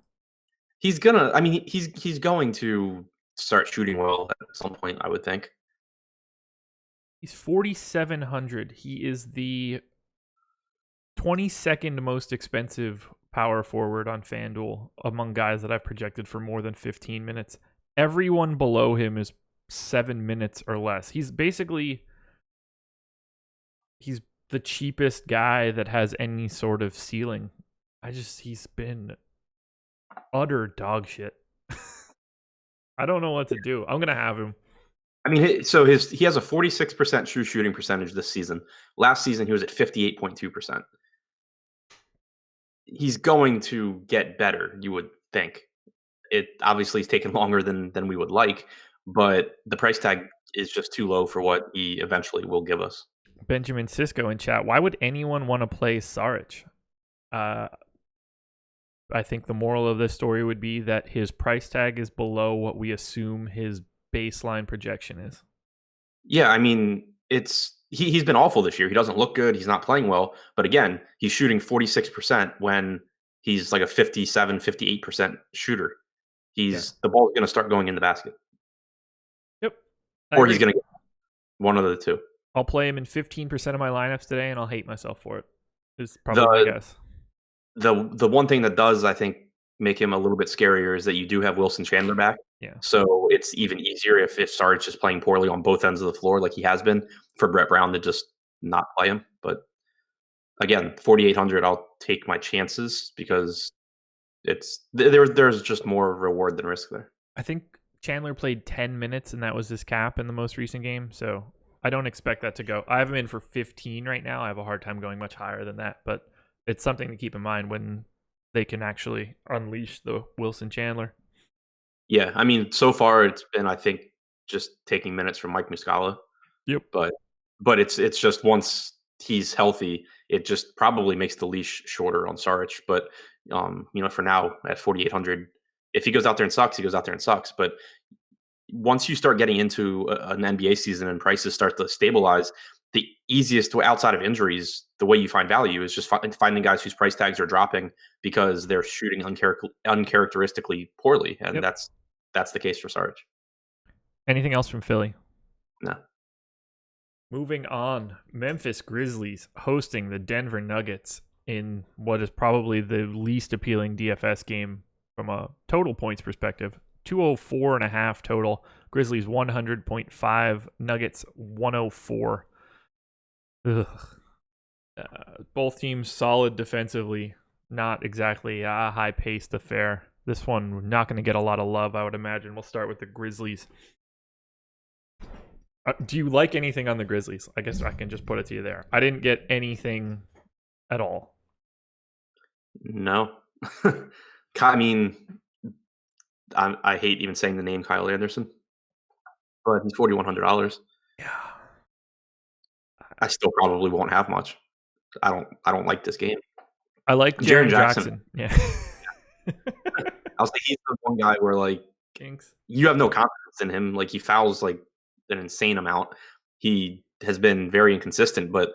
He's going to start shooting well at some point, I would think. He's 4,700. He is the 22nd most expensive power forward on FanDuel among guys that I've projected for more than 15 minutes. Everyone below him is 7 minutes or less. He's basically... He's the cheapest guy that has any sort of ceiling. He's been utter dog shit. I don't know what to do. I'm gonna have him. He has a 46% true shooting percentage this season. Last season he was at 58.2%. He's going to get better, you would think. It obviously is taking longer than we would like, but the price tag is just too low for what he eventually will give us. Benjamin Sisko in chat. Why would anyone want to play Saric? I think the moral of this story would be that his price tag is below what we assume his baseline projection is. Yeah, he's been awful this year. He doesn't look good. He's not playing well. But again, he's shooting 46% when he's like a 57, 58% shooter. The ball's going to start going in the basket. Yep. Or he's going to get one of the two. I'll play him in 15% of my lineups today, and I'll hate myself for it. Is probably my guess. The one thing that does, I think, make him a little bit scarier is that you do have Wilson Chandler back. Yeah. So it's even easier if Saric is playing poorly on both ends of the floor like he has been for Brett Brown to just not play him. But again, 4,800, I'll take my chances because there's just more reward than risk there. I think Chandler played 10 minutes, and that was his cap in the most recent game. So I don't expect that to go. I have him in for 15 right now. I have a hard time going much higher than that, but it's something to keep in mind when they can actually unleash the Wilson Chandler. Yeah, so far it's been, I think, just taking minutes from Mike Muscala. Yep. But it's just once he's healthy, it just probably makes the leash shorter on Saric. But for now at 4,800, if he goes out there and sucks, he goes out there and sucks. But once you start getting into an NBA season and prices start to stabilize, the easiest way outside of injuries, the way you find value is just finding guys whose price tags are dropping because they're shooting uncharacteristically poorly. And that's the case for Saric. Anything else from Philly? No. Moving on, Memphis Grizzlies hosting the Denver Nuggets in what is probably the least appealing DFS game from a total points perspective. 204.5 total. Grizzlies 100.5. Nuggets 104. Ugh. Both teams solid defensively. Not exactly a high-paced affair. This one not going to get a lot of love, I would imagine. We'll start with the Grizzlies. Do you like anything on the Grizzlies? I guess I can just put it to you there. I didn't get anything at all. No. I hate even saying the name Kyle Anderson, but he's $4,100. Yeah. I still probably won't have much. I don't like this game. I like Jaren Jackson. Yeah. I'll say he's the one guy where Kinks. You have no confidence in him. He fouls an insane amount. He has been very inconsistent, but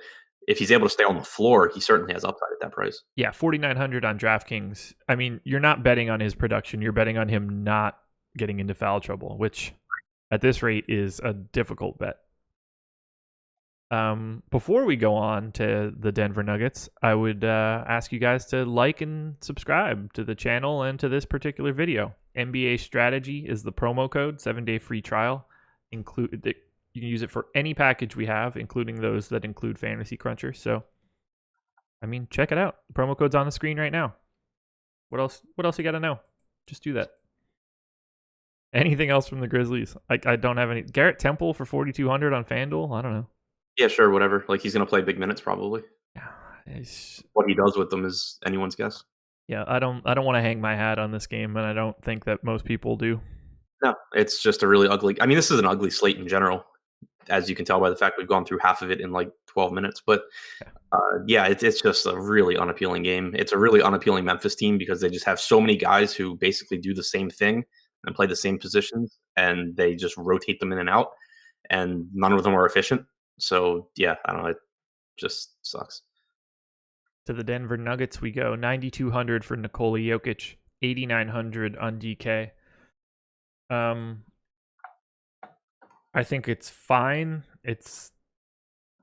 if he's able to stay on the floor, he certainly has upside at that price. Yeah, 4,900 on DraftKings. I mean, you're not betting on his production. You're betting on him not getting into foul trouble, which at this rate is a difficult bet. Before we go on to the Denver Nuggets, I would ask you guys to like and subscribe to the channel and to this particular video. NBA Strategy is the promo code, 7-day free trial. You can use it for any package we have, including those that include Fantasy Cruncher. So, I mean, check it out. The promo code's on the screen right now. What else you got to know? Just do that. Anything else from the Grizzlies? I don't have any. Garrett Temple for 4,200 on FanDuel? I don't know. Yeah, sure, whatever. Like, he's going to play big minutes probably. What he does with them is anyone's guess. Yeah, I don't want to hang my hat on this game, and I don't think that most people do. No, it's just a really ugly. I mean, this is an ugly slate in general, as you can tell by the fact we've gone through half of it in like 12 minutes. But yeah, it's just a really unappealing game. It's a really unappealing Memphis team because they just have so many guys who basically do the same thing and play the same positions, and they just rotate them in and out, and none of them are efficient. So yeah, I don't know. It just sucks. To the Denver Nuggets we go. 9,200 for Nikola Jokic, 8,900 on DK. I think it's fine. It's,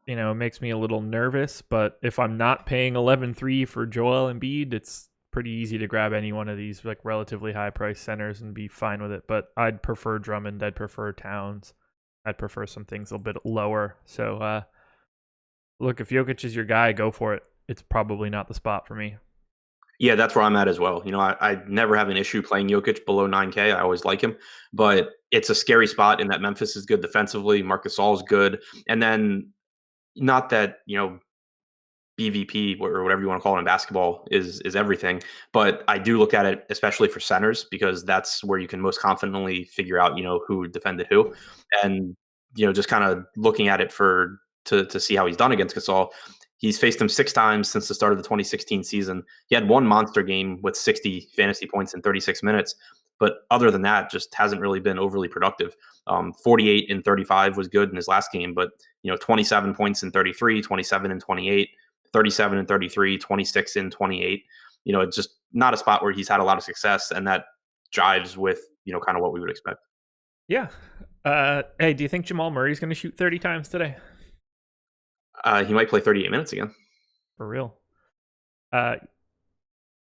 it makes me a little nervous, but if I'm not paying 11.3 for Joel Embiid, it's pretty easy to grab any one of these like relatively high price centers and be fine with it. But I'd prefer Drummond. I'd prefer Towns. I'd prefer some things a little bit lower. So, look, if Jokic is your guy, go for it. It's probably not the spot for me. Yeah, that's where I'm at as well. I never have an issue playing Jokic below 9K. I always like him, but it's a scary spot in that Memphis is good defensively. Marcus Gasol is good. And then not that, BVP or whatever you want to call it in basketball is everything. But I do look at it, especially for centers, because that's where you can most confidently figure out, who defended who. And, just kind of looking at it to see how he's done against Gasol. He's faced him 6 times since the start of the 2016 season. He had one monster game with 60 fantasy points in 36 minutes. But other than that, just hasn't really been overly productive. 48 and 35 was good in his last game, but 27 points in 33, 27 and 28, 37 and 33, 26 and 28. It's just not a spot where he's had a lot of success, and that jives with kind of what we would expect. Yeah. Hey, do you think Jamal Murray's going to shoot 30 times today? He might play 38 minutes again. For real.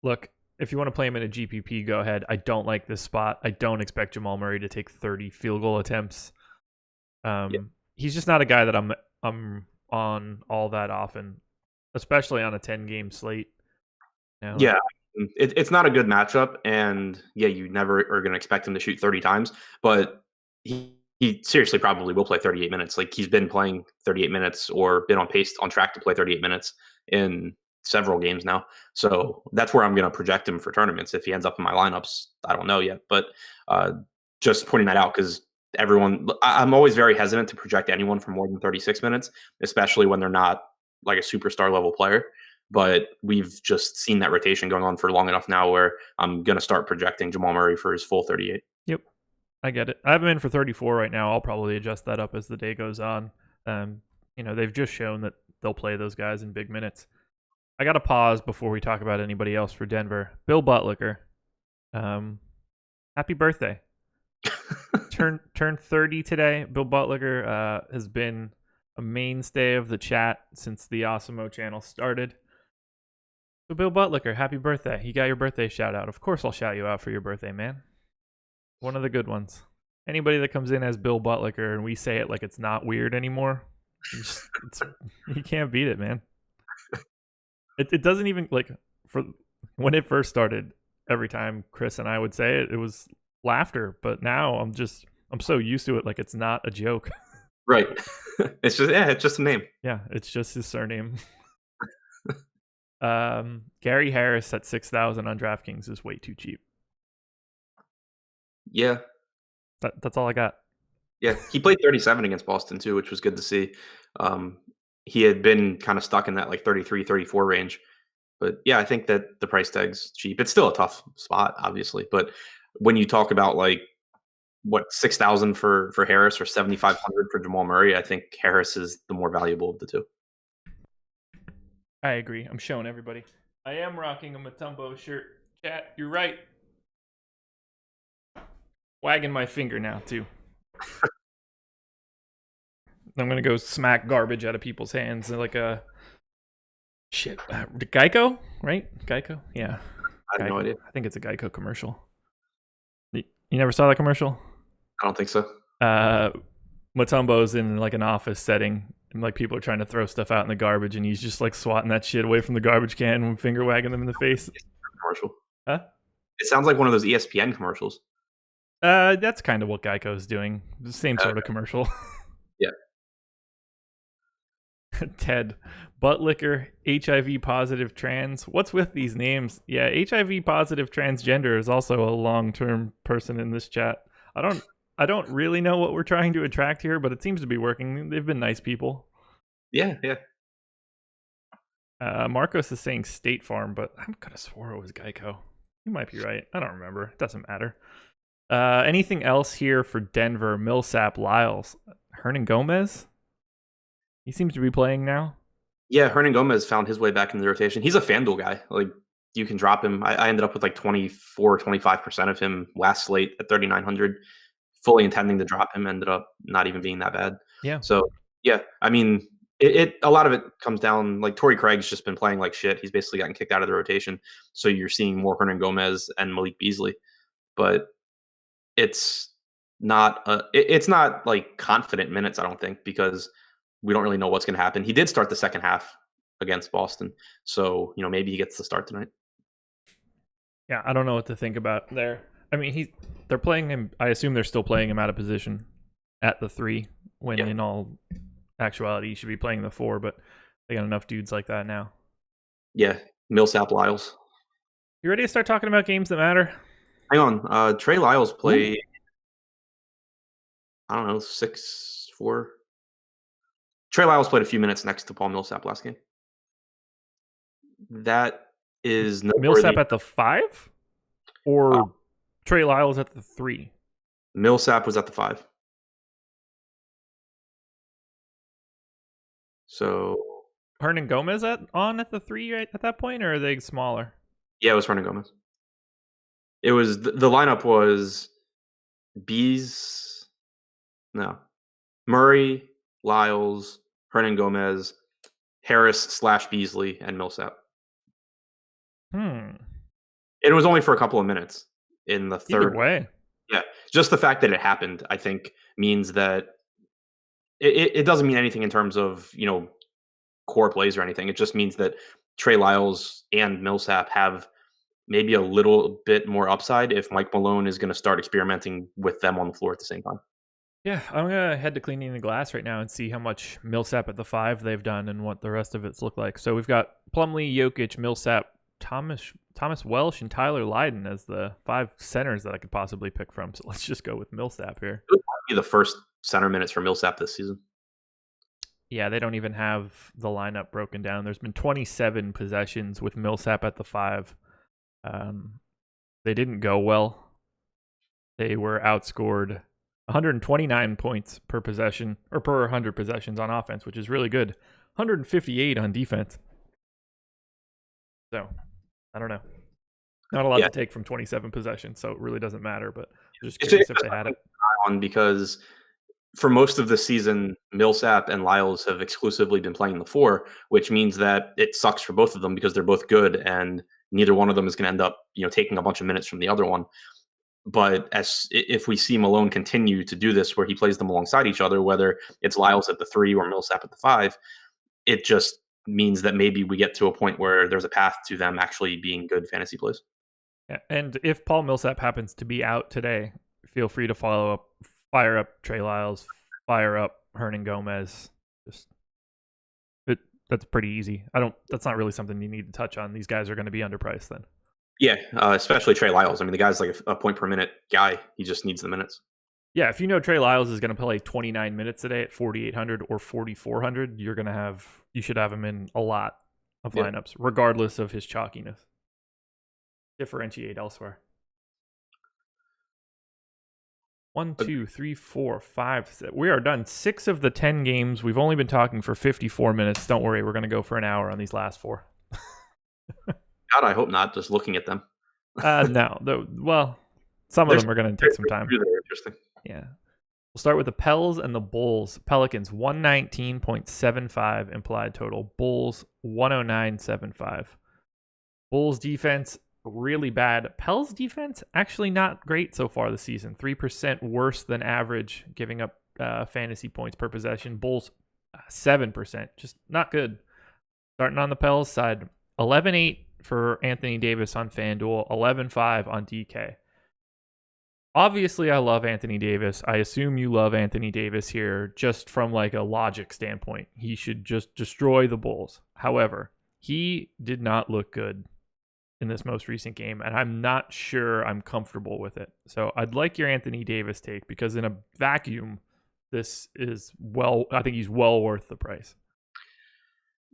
Look, if you want to play him in a GPP, go ahead. I don't like this spot. I don't expect Jamal Murray to take 30 field goal attempts. He's just not a guy that I'm on all that often, especially on a 10-game slate. Yeah, it's not a good matchup, and yeah, you never are going to expect him to shoot 30 times, but he seriously probably will play 38 minutes. Like, he's been playing 38 minutes or been on track to play 38 minutes in several games now. So that's where I'm going to project him for tournaments. If he ends up in my lineups, I don't know yet, but just pointing that out because I'm always very hesitant to project anyone for more than 36 minutes, especially when they're not like a superstar level player. But we've just seen that rotation going on for long enough now where I'm going to start projecting Jamal Murray for his full 38. Yep. I get it. I have him in for 34 right now. I'll probably adjust that up as the day goes on. They've just shown that they'll play those guys in big minutes. I got to pause before we talk about anybody else for Denver. Bill Butler. Happy birthday. Turned 30 today. Bill Butler has been a mainstay of the chat since the Awesemo channel started. So Bill Butler, happy birthday. You got your birthday shout out. Of course I'll shout you out for your birthday, man. One of the good ones. Anybody that comes in as Bill Butler and we say it like it's not weird anymore, you can't beat it, man. It doesn't even, like, for when it first started, every time Chris and I would say it, it was laughter. But now I'm so used to it, like it's not a joke. Right. It's just a name. Yeah, it's just his surname. Gary Harris at 6,000 on DraftKings is way too cheap. Yeah. That's all I got. Yeah, he played 37 against Boston too, which was good to see. He had been kind of stuck in that like 33, 34 range. But yeah, I think that the price tag's cheap. It's still a tough spot, obviously. But when you talk about like 6,000 for Harris or 7,500 for Jamal Murray, I think Harris is the more valuable of the two. I agree. I'm showing everybody. I am rocking a Mutombo shirt. Chat, you're right. Wagging my finger now, too. I'm going to go smack garbage out of people's hands like a... Shit. Geico? Right? Geico? Yeah. I have no idea. I think it's a Geico commercial. You never saw that commercial? I don't think so. Mutombo's in like an office setting, and like people are trying to throw stuff out in the garbage, and he's just like swatting that shit away from the garbage can and finger wagging them in the face. Commercial. Huh? It sounds like one of those ESPN commercials. That's kind of what Geico's doing. The same sort of commercial. Yeah. Ted, butt liquor, HIV positive trans. What's with these names? Yeah, HIV positive transgender is also a long-term person in this chat. I don't really know what we're trying to attract here, but it seems to be working. They've been nice people. Yeah. Marcos is saying State Farm, but I could have swore it was Geico. You might be right. I don't remember. It doesn't matter. Anything else here for Denver? Millsap, Lyles, Hernan Gomez? He seems to be playing now. Yeah, Hernan Gomez found his way back in the rotation. He's a FanDuel guy. Like, you can drop him. I ended up with like 24, 25% of him last slate at 3,900. Fully intending to drop him, ended up not even being that bad. Yeah. So, yeah, I mean, a lot of it comes down, like, Torrey Craig's just been playing like shit. He's basically gotten kicked out of the rotation. So you're seeing more Hernan Gomez and Malik Beasley. But it's not like confident minutes, I don't think, because we don't really know what's going to happen. He did start the second half against Boston. So, maybe he gets the start tonight. Yeah, I don't know what to think about there. I mean, they're playing him. I assume they're still playing him out of position at the 3, when in all actuality he should be playing the 4. But they got enough dudes like that now. Yeah, Millsap, Lyles. You ready to start talking about games that matter? Hang on. Trey Lyles played, I don't know, 6-4. Trey Lyles played a few minutes next to Paul Millsap last game. That is noteworthy. Millsap at the 5? Or Trey Lyles at the 3? Millsap was at the 5. So Hernan Gomez at the 3 right at that point, or are they smaller? Yeah, it was Hernan Gomez. It was the lineup was Murray, Lyles, Hernan Gomez, Harris / Beasley, and Millsap. It was only for a couple of minutes in the third. Either way. Yeah, just the fact that it happened, I think, means that it doesn't mean anything in terms of, core plays or anything. It just means that Trey Lyles and Millsap have maybe a little bit more upside if Mike Malone is going to start experimenting with them on the floor at the same time. Yeah, I'm going to head to cleaning the glass right now and see how much Millsap at the 5 they've done and what the rest of it's look like. So we've got Plumlee, Jokic, Millsap, Thomas Welsh, and Tyler Lydon as the 5 centers that I could possibly pick from. So let's just go with Millsap here. It would be the first center minutes for Millsap this season. Yeah, they don't even have the lineup broken down. There's been 27 possessions with Millsap at the 5. They didn't go well. They were outscored 129 points per possession, or per 100 possessions on offense, which is really good. 158 on defense. So, I don't know. Not a lot to take from 27 possessions, so it really doesn't matter, but I'm just curious if they had it. Because for most of the season, Millsap and Lyles have exclusively been playing the 4, which means that it sucks for both of them because they're both good and neither one of them is going to end up, taking a bunch of minutes from the other one. But if we see Malone continue to do this where he plays them alongside each other, whether it's Lyles at the 3 or Millsap at the 5, it just means that maybe we get to a point where there's a path to them actually being good fantasy plays. Yeah, and if Paul Millsap happens to be out today, feel free to fire up Trey Lyles, fire up Hernan Gomez. That's pretty easy. That's not really something you need to touch on. These guys are going to be underpriced then. Yeah, especially Trey Lyles. I mean, the guy's like a point per minute guy. He just needs the minutes. Yeah, if you know Trey Lyles is going to play 29 minutes today at 4,800 or 4,400, you should have him in a lot of lineups, regardless of his chalkiness. Differentiate elsewhere. 1, 2, 3, 4, 5, 6. We are done 6 of the 10 games. We've only been talking for 54 minutes. Don't worry, we're going to go for an hour on these last 4. God, I hope not. Just looking at them. No. Well, some of them are going to take some time. They're interesting. Yeah. We'll start with the Pels and the Bulls. Pelicans, 119.75 implied total. Bulls, 109.75. Bulls defense, really bad. Pels defense, actually not great so far this season. 3% worse than average, giving up fantasy points per possession. Bulls, 7%. Just not good. Starting on the Pels side, 11-8 for Anthony Davis on FanDuel, 11-5 on DK. Obviously, I love Anthony Davis. I assume you love Anthony Davis here, just from like a logic standpoint. He should just destroy the Bulls. However, he did not look good in this most recent game, and I'm not sure I'm comfortable with it. So I'd like your Anthony Davis take, because in a vacuum, this is I think he's well worth the price.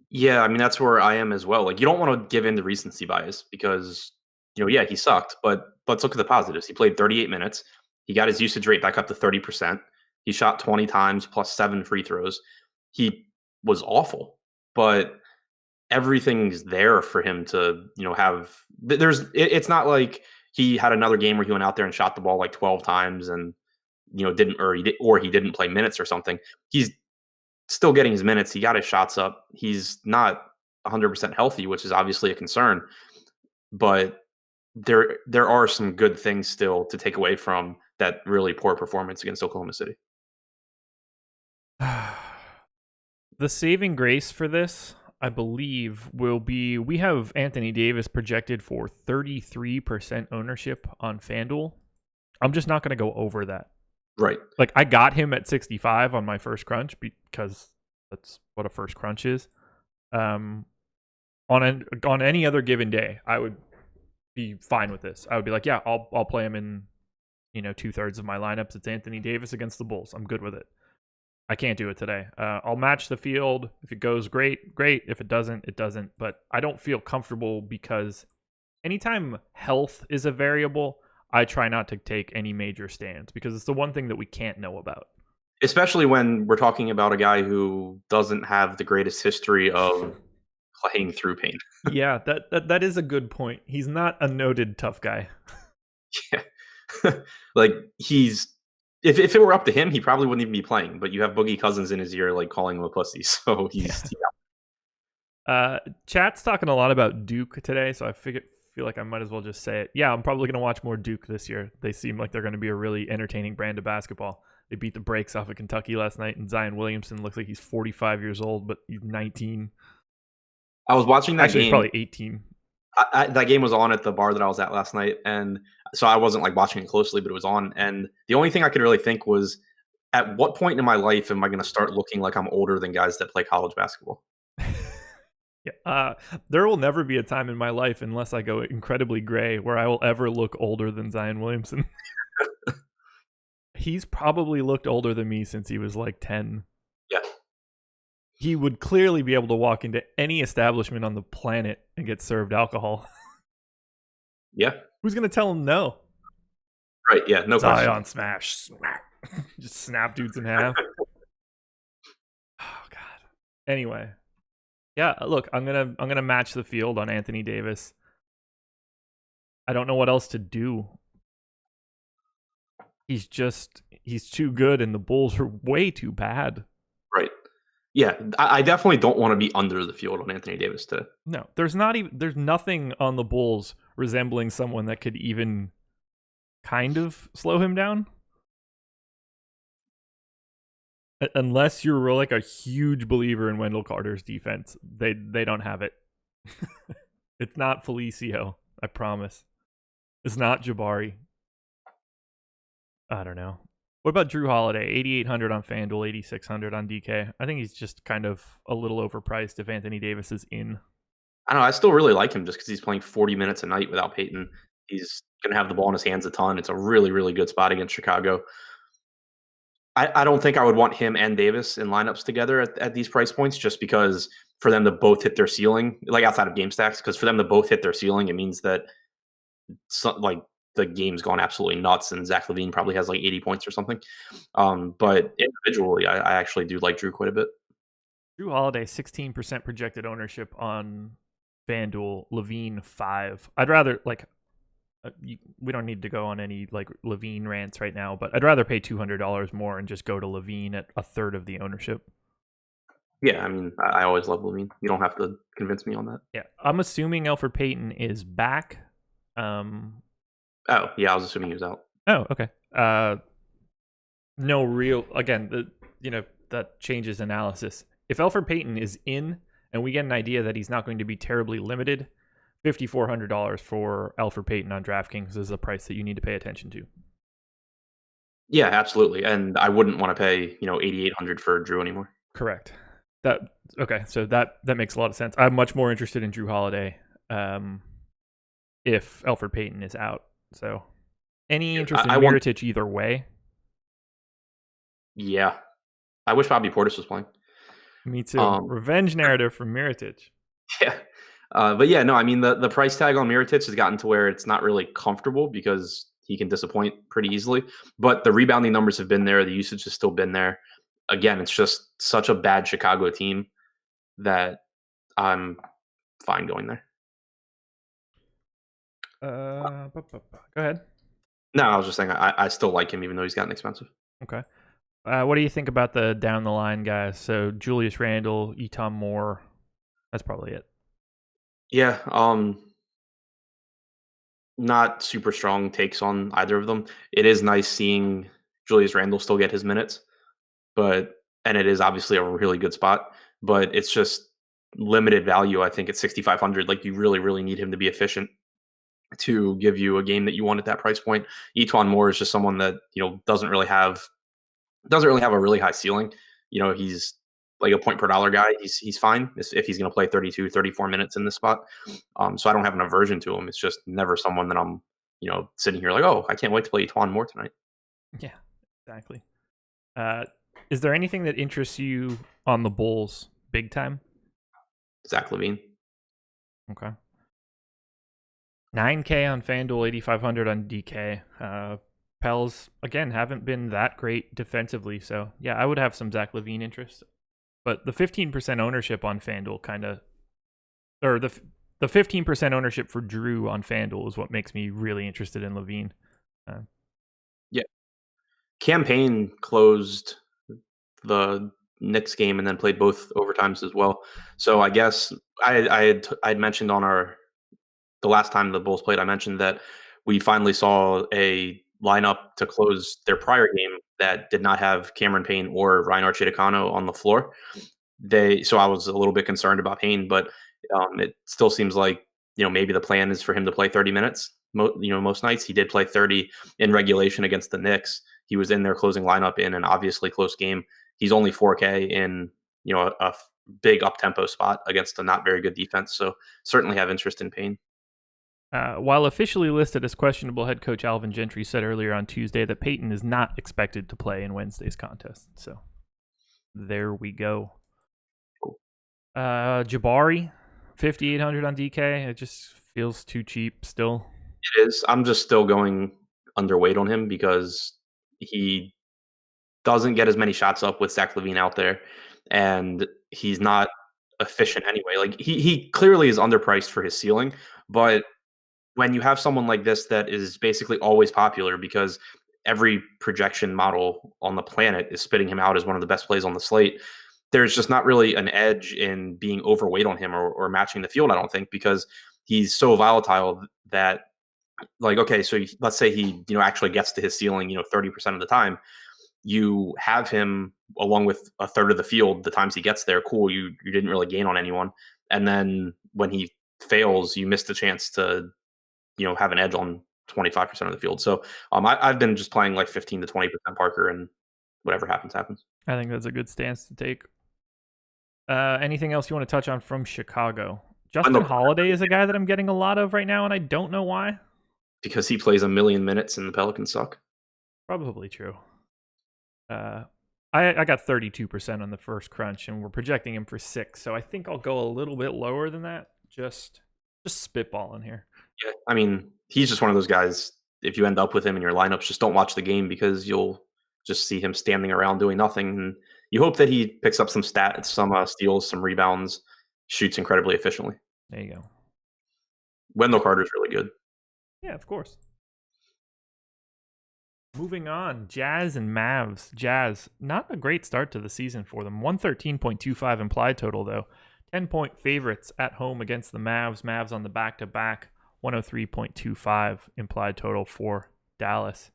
Yeah, I mean, that's where I am as well. Like, you don't want to give in to recency bias because, yeah, he sucked, but let's look at the positives. He played 38 minutes. He got his usage rate back up to 30%. He shot 20 times plus 7 free throws. He was awful, but everything's there for him to, have. It's not like he had another game where he went out there and shot the ball like 12 times and, he didn't play minutes or something. He's still getting his minutes. He got his shots up. He's not 100% healthy, which is obviously a concern, but there are some good things still to take away from that really poor performance against Oklahoma City. The saving grace for this, I believe, will be we have Anthony Davis projected for 33% ownership on FanDuel. I'm just not going to go over that. Right. Like, I got him at 65 on my first crunch because that's what a first crunch is. On any other given day, I would be fine with this. I would be like, yeah, I'll play him in 2/3 of my lineups. It's Anthony Davis against the Bulls. I'm good with it. I can't do it today. I'll match the field. If it goes, great. If it doesn't, it doesn't. But I don't feel comfortable because anytime health is a variable, I try not to take any major stands because it's the one thing that we can't know about. Especially when we're talking about a guy who doesn't have the greatest history of playing through pain. Yeah, that is a good point. He's not a noted tough guy. Yeah. Like, if it were up to him, he probably wouldn't even be playing. But you have Boogie Cousins in his ear, like, calling him a pussy. So he's Chat's talking a lot about Duke today, so I feel like I might as well just say it. Yeah, I'm probably going to watch more Duke this year. They seem like they're going to be a really entertaining brand of basketball. They beat the brakes off of Kentucky last night, and Zion Williamson looks like he's 45 years old, but he's 19. I was watching that Actually, game. He's probably 18. That game was on at the bar that I was at last night, and so I wasn't like watching it closely, but it was on. And the only thing I could really think was, at what point in my life am I going to start looking like I'm older than guys that play college basketball? Yeah, there will never be a time in my life, unless I go incredibly gray, where I will ever look older than Zion Williamson. He's probably looked older than me since he was like 10. Yeah. He would clearly be able to walk into any establishment on the planet and get served alcohol. Yeah. Who's going to tell him no? Right, yeah, no question. Zion smash. Just snap dudes in half. Oh, God. Anyway. Yeah, look, I'm gonna match the field on Anthony Davis. I don't know what else to do. He's too good, and the Bulls are way too bad. Right. Yeah, I definitely don't want to be under the field on Anthony Davis today. No, there's nothing on the Bulls resembling someone that could even kind of slow him down. Unless you're like a huge believer in Wendell Carter's defense, they don't have it. It's not Felicio, I promise. It's not Jabari. I don't know. What about Drew Holiday? 8,800 on FanDuel, 8,600 on DK. I think he's just kind of a little overpriced if Anthony Davis is in. I don't know. I still really like him just because he's playing 40 minutes a night without Peyton. He's going to have the ball in his hands a ton. It's a really, really good spot against Chicago. I don't think I would want him and Davis in lineups together at these price points, just because for them to both hit their ceiling, like outside of game stacks, because for them to both hit their ceiling, it means that the game's gone absolutely nuts, and Zach LaVine probably has like 80 points or something. But individually, I actually do like Drew quite a bit. Drew Holiday, 16% projected ownership on FanDuel. LaVine 5. I'd rather we don't need to go on any like LaVine rants right now, but I'd rather pay $200 more and just go to LaVine at a third of the ownership. Yeah, I mean, I always love LaVine. You don't have to convince me on that. Yeah, I'm assuming Elfrid Payton is back. Oh, yeah, I was assuming he was out. Oh, okay. No real. Again, that changes analysis. If Elfrid Payton is in, and we get an idea that he's not going to be terribly limited, $5,400 for Elfrid Payton on DraftKings is a price that you need to pay attention to. Yeah, absolutely. And I wouldn't want to pay, $8,800 for Drew anymore. Correct. Okay, so that makes a lot of sense. I'm much more interested in Drew Holiday if Elfrid Payton is out. So, any interest in Mirotic either way? Yeah, I wish Bobby Portis was playing. Me too. Revenge narrative from Mirotic. Yeah. But yeah, no, I mean, the price tag on Mirotic has gotten to where it's not really comfortable because he can disappoint pretty easily. But the rebounding numbers have been there. The usage has still been there. Again, it's just such a bad Chicago team that I'm fine going there. Go ahead. No, I was just saying I still like him even though he's gotten expensive. Okay. What do you think about the down the line guys? So Julius Randle, Eton Moore. That's probably it. Yeah, not super strong takes on either of them. It is nice seeing Julius Randle still get his minutes, and it is obviously a really good spot, but it's just limited value. I think at 6,500, like you really, really need him to be efficient to give you a game that you want at that price point. Eton Moore is just someone that doesn't really have a really high ceiling. He's like a point per dollar guy. He's fine if he's going to play 32, 34 minutes in this spot. So I don't have an aversion to him. It's just never someone that I'm, sitting here like, oh, I can't wait to play Eton Moore tonight. Yeah, exactly. Is there anything that interests you on the Bulls big time? Zach LaVine. Okay. 9K on FanDuel, 8,500 on DK. Pels, again, haven't been that great defensively. So, yeah, I would have some Zach LaVine interest. But the 15% ownership on FanDuel the 15% ownership for Drew on FanDuel is what makes me really interested in LaVine. Yeah. Cam Payne closed the Knicks game and then played both overtimes as well. So I guess I'd mentioned on the last time the Bulls played, I mentioned that we finally saw a lineup to close their prior game that did not have Cameron Payne or Ryan Arcidiacono on the floor. So I was a little bit concerned about Payne, but it still seems like maybe the plan is for him to play 30 minutes. Most nights he did play 30 in regulation against the Knicks. He was in their closing lineup in an obviously close game. He's only 4K in a big up tempo spot against a not very good defense. So certainly have interest in Payne. While officially listed as questionable, head coach Alvin Gentry said earlier on Tuesday that Payton is not expected to play in Wednesday's contest. So there we go. Jabari, 5,800 on DK. It just feels too cheap still. It is. I'm just still going underweight on him because he doesn't get as many shots up with Zach LaVine out there, and he's not efficient anyway. Like he clearly is underpriced for his ceiling, but when you have someone like this that is basically always popular because every projection model on the planet is spitting him out as one of the best plays on the slate, there's just not really an edge in being overweight on him or matching the field, I don't think, because he's so volatile that, like, okay, so let's say he, actually gets to his ceiling, 30% of the time. You have him along with a third of the field the times he gets there. Cool, you didn't really gain on anyone. And then when he fails, you missed the chance to, have an edge on 25% of the field. So I've been just playing like 15 to 20% Parker, and whatever happens, happens. I think that's a good stance to take. Anything else you want to touch on from Chicago? Justin Holiday is a guy that I'm getting a lot of right now, and I don't know why. Because he plays 1 million minutes and the Pelicans suck. Probably true. I got 32% on the first crunch, and we're projecting him for 6, so I think I'll go a little bit lower than that. Just spitballing here. Yeah, I mean, he's just one of those guys. if you end up with him in your lineups, just don't watch the game because you'll just see him standing around doing nothing. And you hope that he picks up some stats, some steals, some rebounds, shoots incredibly efficiently. There you go. Wendell Carter's really good. Yeah, of course. Moving on, Jazz and Mavs. Jazz, not a great start to the season for them. 113.25 implied total, though. 10-point favorites at home against the Mavs. Mavs on the back-to-back. 103.25 implied total for Dallas.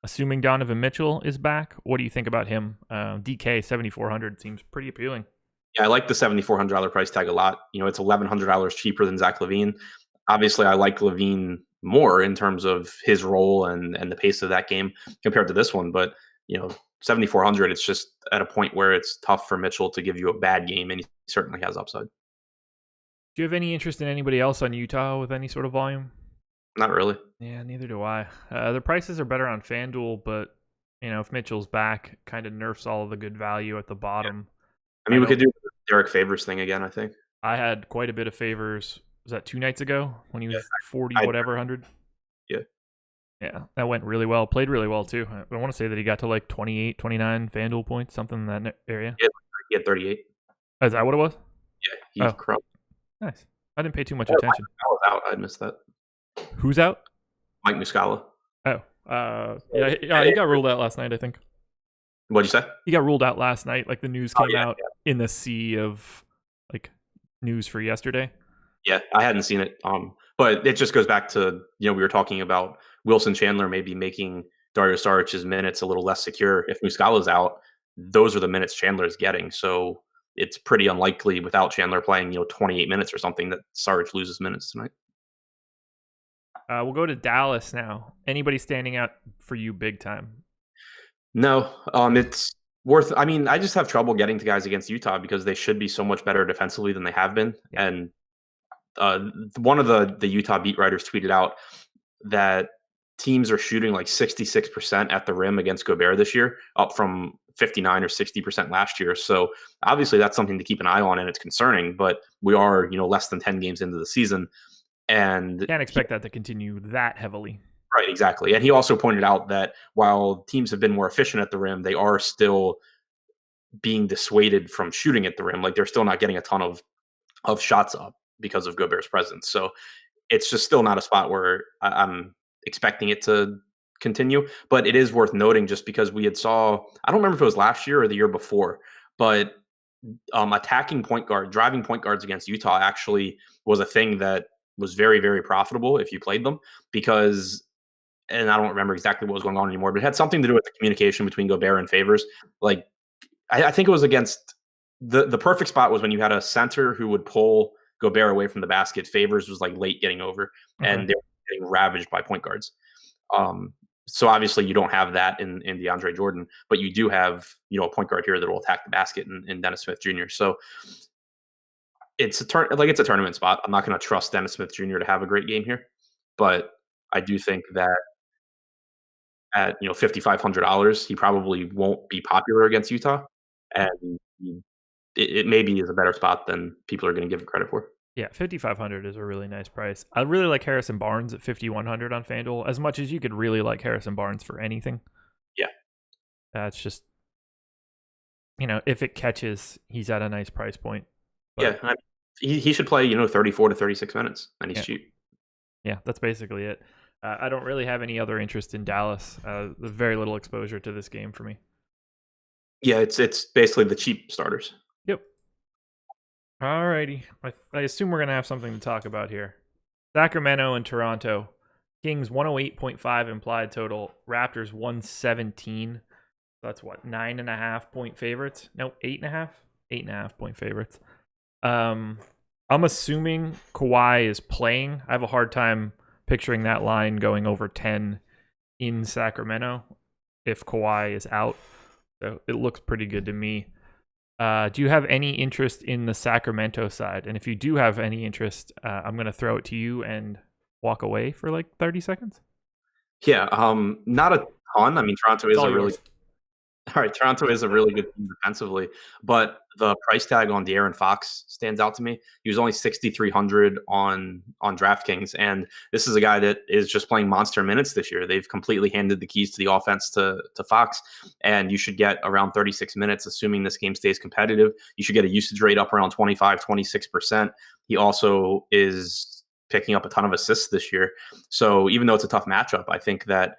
Assuming Donovan Mitchell is back, what do you think about him? DK 7,400 seems pretty appealing. Yeah, I like the $7,400 price tag a lot. It's $1,100 cheaper than Zach LaVine. Obviously, I like LaVine more in terms of his role and the pace of that game compared to this one. But 7,400, it's just at a point where it's tough for Mitchell to give you a bad game, and he certainly has upside. Do you have any interest in anybody else on Utah with any sort of volume? Not really. Yeah, neither do I. The prices are better on FanDuel, but if Mitchell's back, kind of nerfs all of the good value at the bottom. Yeah. I mean, we could do the Derek Favors thing again, I think. I had quite a bit of Favors. Was that 2 nights ago when he was 40 whatever 100? Yeah. Yeah, that went really well. Played really well too. I want to say that he got to like 28, 29 FanDuel points, something in that area. Yeah, he had 38. Is that what it was? Yeah, he crushed. Nice. I didn't pay too much attention. I was out. I missed that. Who's out? Mike Muscala. Oh, yeah, he got ruled out last night, I think. What'd you say? He got ruled out last night. Like the news came out in the sea of like news for yesterday. Yeah, I hadn't seen it. But it just goes back to, we were talking about Wilson Chandler maybe making Dario Saric's minutes a little less secure. If Muscala's out, those are the minutes Chandler's getting. So it's pretty unlikely without Chandler playing, 28 minutes or something that Saric loses minutes tonight. We'll go to Dallas now. Anybody standing out for you big time? No, it's worth. I mean, I just have trouble getting to guys against Utah because they should be so much better defensively than they have been. Yeah. And one of the Utah beat writers tweeted out that teams are shooting like 66% at the rim against Gobert this year, up from 59 or 60% last year. So obviously that's something to keep an eye on, and it's concerning. But we are, less than 10 games into the season, and can't expect that to continue that heavily. Right, exactly. And he also pointed out that while teams have been more efficient at the rim, they are still being dissuaded from shooting at the rim. Like they're still not getting a ton of shots up because of Gobert's presence. So it's just still not a spot where I'm expecting it to continue. But it is worth noting just because we had I don't remember if it was last year or the year before, but attacking point guard, driving point guards against Utah actually was a thing that was very, very profitable if you played them because, and I don't remember exactly what was going on anymore, but it had something to do with the communication between Gobert and Favors. Like, I think it was against the perfect spot was when you had a center who would pull Gobert away from the basket. Favors was like late getting over, and they were getting ravaged by point guards. So obviously you don't have that in DeAndre Jordan, but you do have, a point guard here that will attack the basket in Dennis Smith Jr. So it's a tournament spot. I'm not going to trust Dennis Smith Jr. to have a great game here, but I do think that at $5,500, he probably won't be popular against Utah, and it maybe is a better spot than people are going to give it credit for. Yeah, 5,500 is a really nice price. I really like Harrison Barnes at 5,100 on FanDuel, as much as you could really like Harrison Barnes for anything. Yeah, that's just if it catches, he's at a nice price point. But he should play 34 to 36 minutes, and he's cheap. Yeah, that's basically it. I don't really have any other interest in Dallas. Very little exposure to this game for me. Yeah, it's basically the cheap starters. Yep. Alrighty. I assume we're going to have something to talk about here. Sacramento and Toronto. Kings 108.5 implied total. Raptors 117. That's what, 9.5 point favorites? No, 8.5? 8.5 point favorites. I'm assuming Kawhi is playing. I have a hard time picturing that line going over 10 in Sacramento if Kawhi is out. So it looks pretty good to me. Do you have any interest in the Sacramento side? And if you do have any interest, I'm going to throw it to you and walk away for like 30 seconds. Yeah, not a ton. I mean, Toronto is a really All right, Toronto is a really good team defensively, but the price tag on De'Aaron Fox stands out to me. He was only 6,300 on DraftKings, and this is a guy that is just playing monster minutes this year. They've completely handed the keys to the offense to Fox, and you should get around 36 minutes, assuming this game stays competitive. You should get a usage rate up around 25, 26%. He also is picking up a ton of assists this year. So even though it's a tough matchup, I think that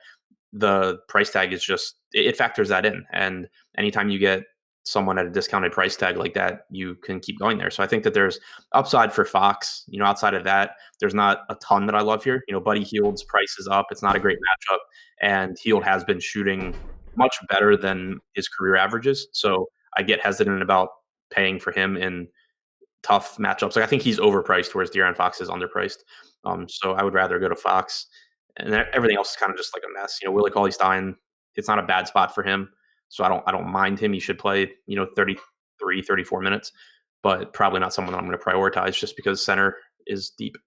the price tag is just it factors that in. And anytime you get someone at a discounted price tag like that, you can keep going there. So I think that there's upside for Fox. Outside of that, there's not a ton that I love here. Buddy Hield's price is up. It's not a great matchup, and Hield has been shooting much better than his career averages. So I get hesitant about paying for him in tough matchups. Like I think he's overpriced, whereas De'Aaron Fox is underpriced. So I would rather go to Fox, and then everything else is kind of just like a mess. Willie Cauley-Stein, it's not a bad spot for him, so I don't mind him. He should play 33, 34 minutes, but probably not someone that I'm going to prioritize just because center is deep.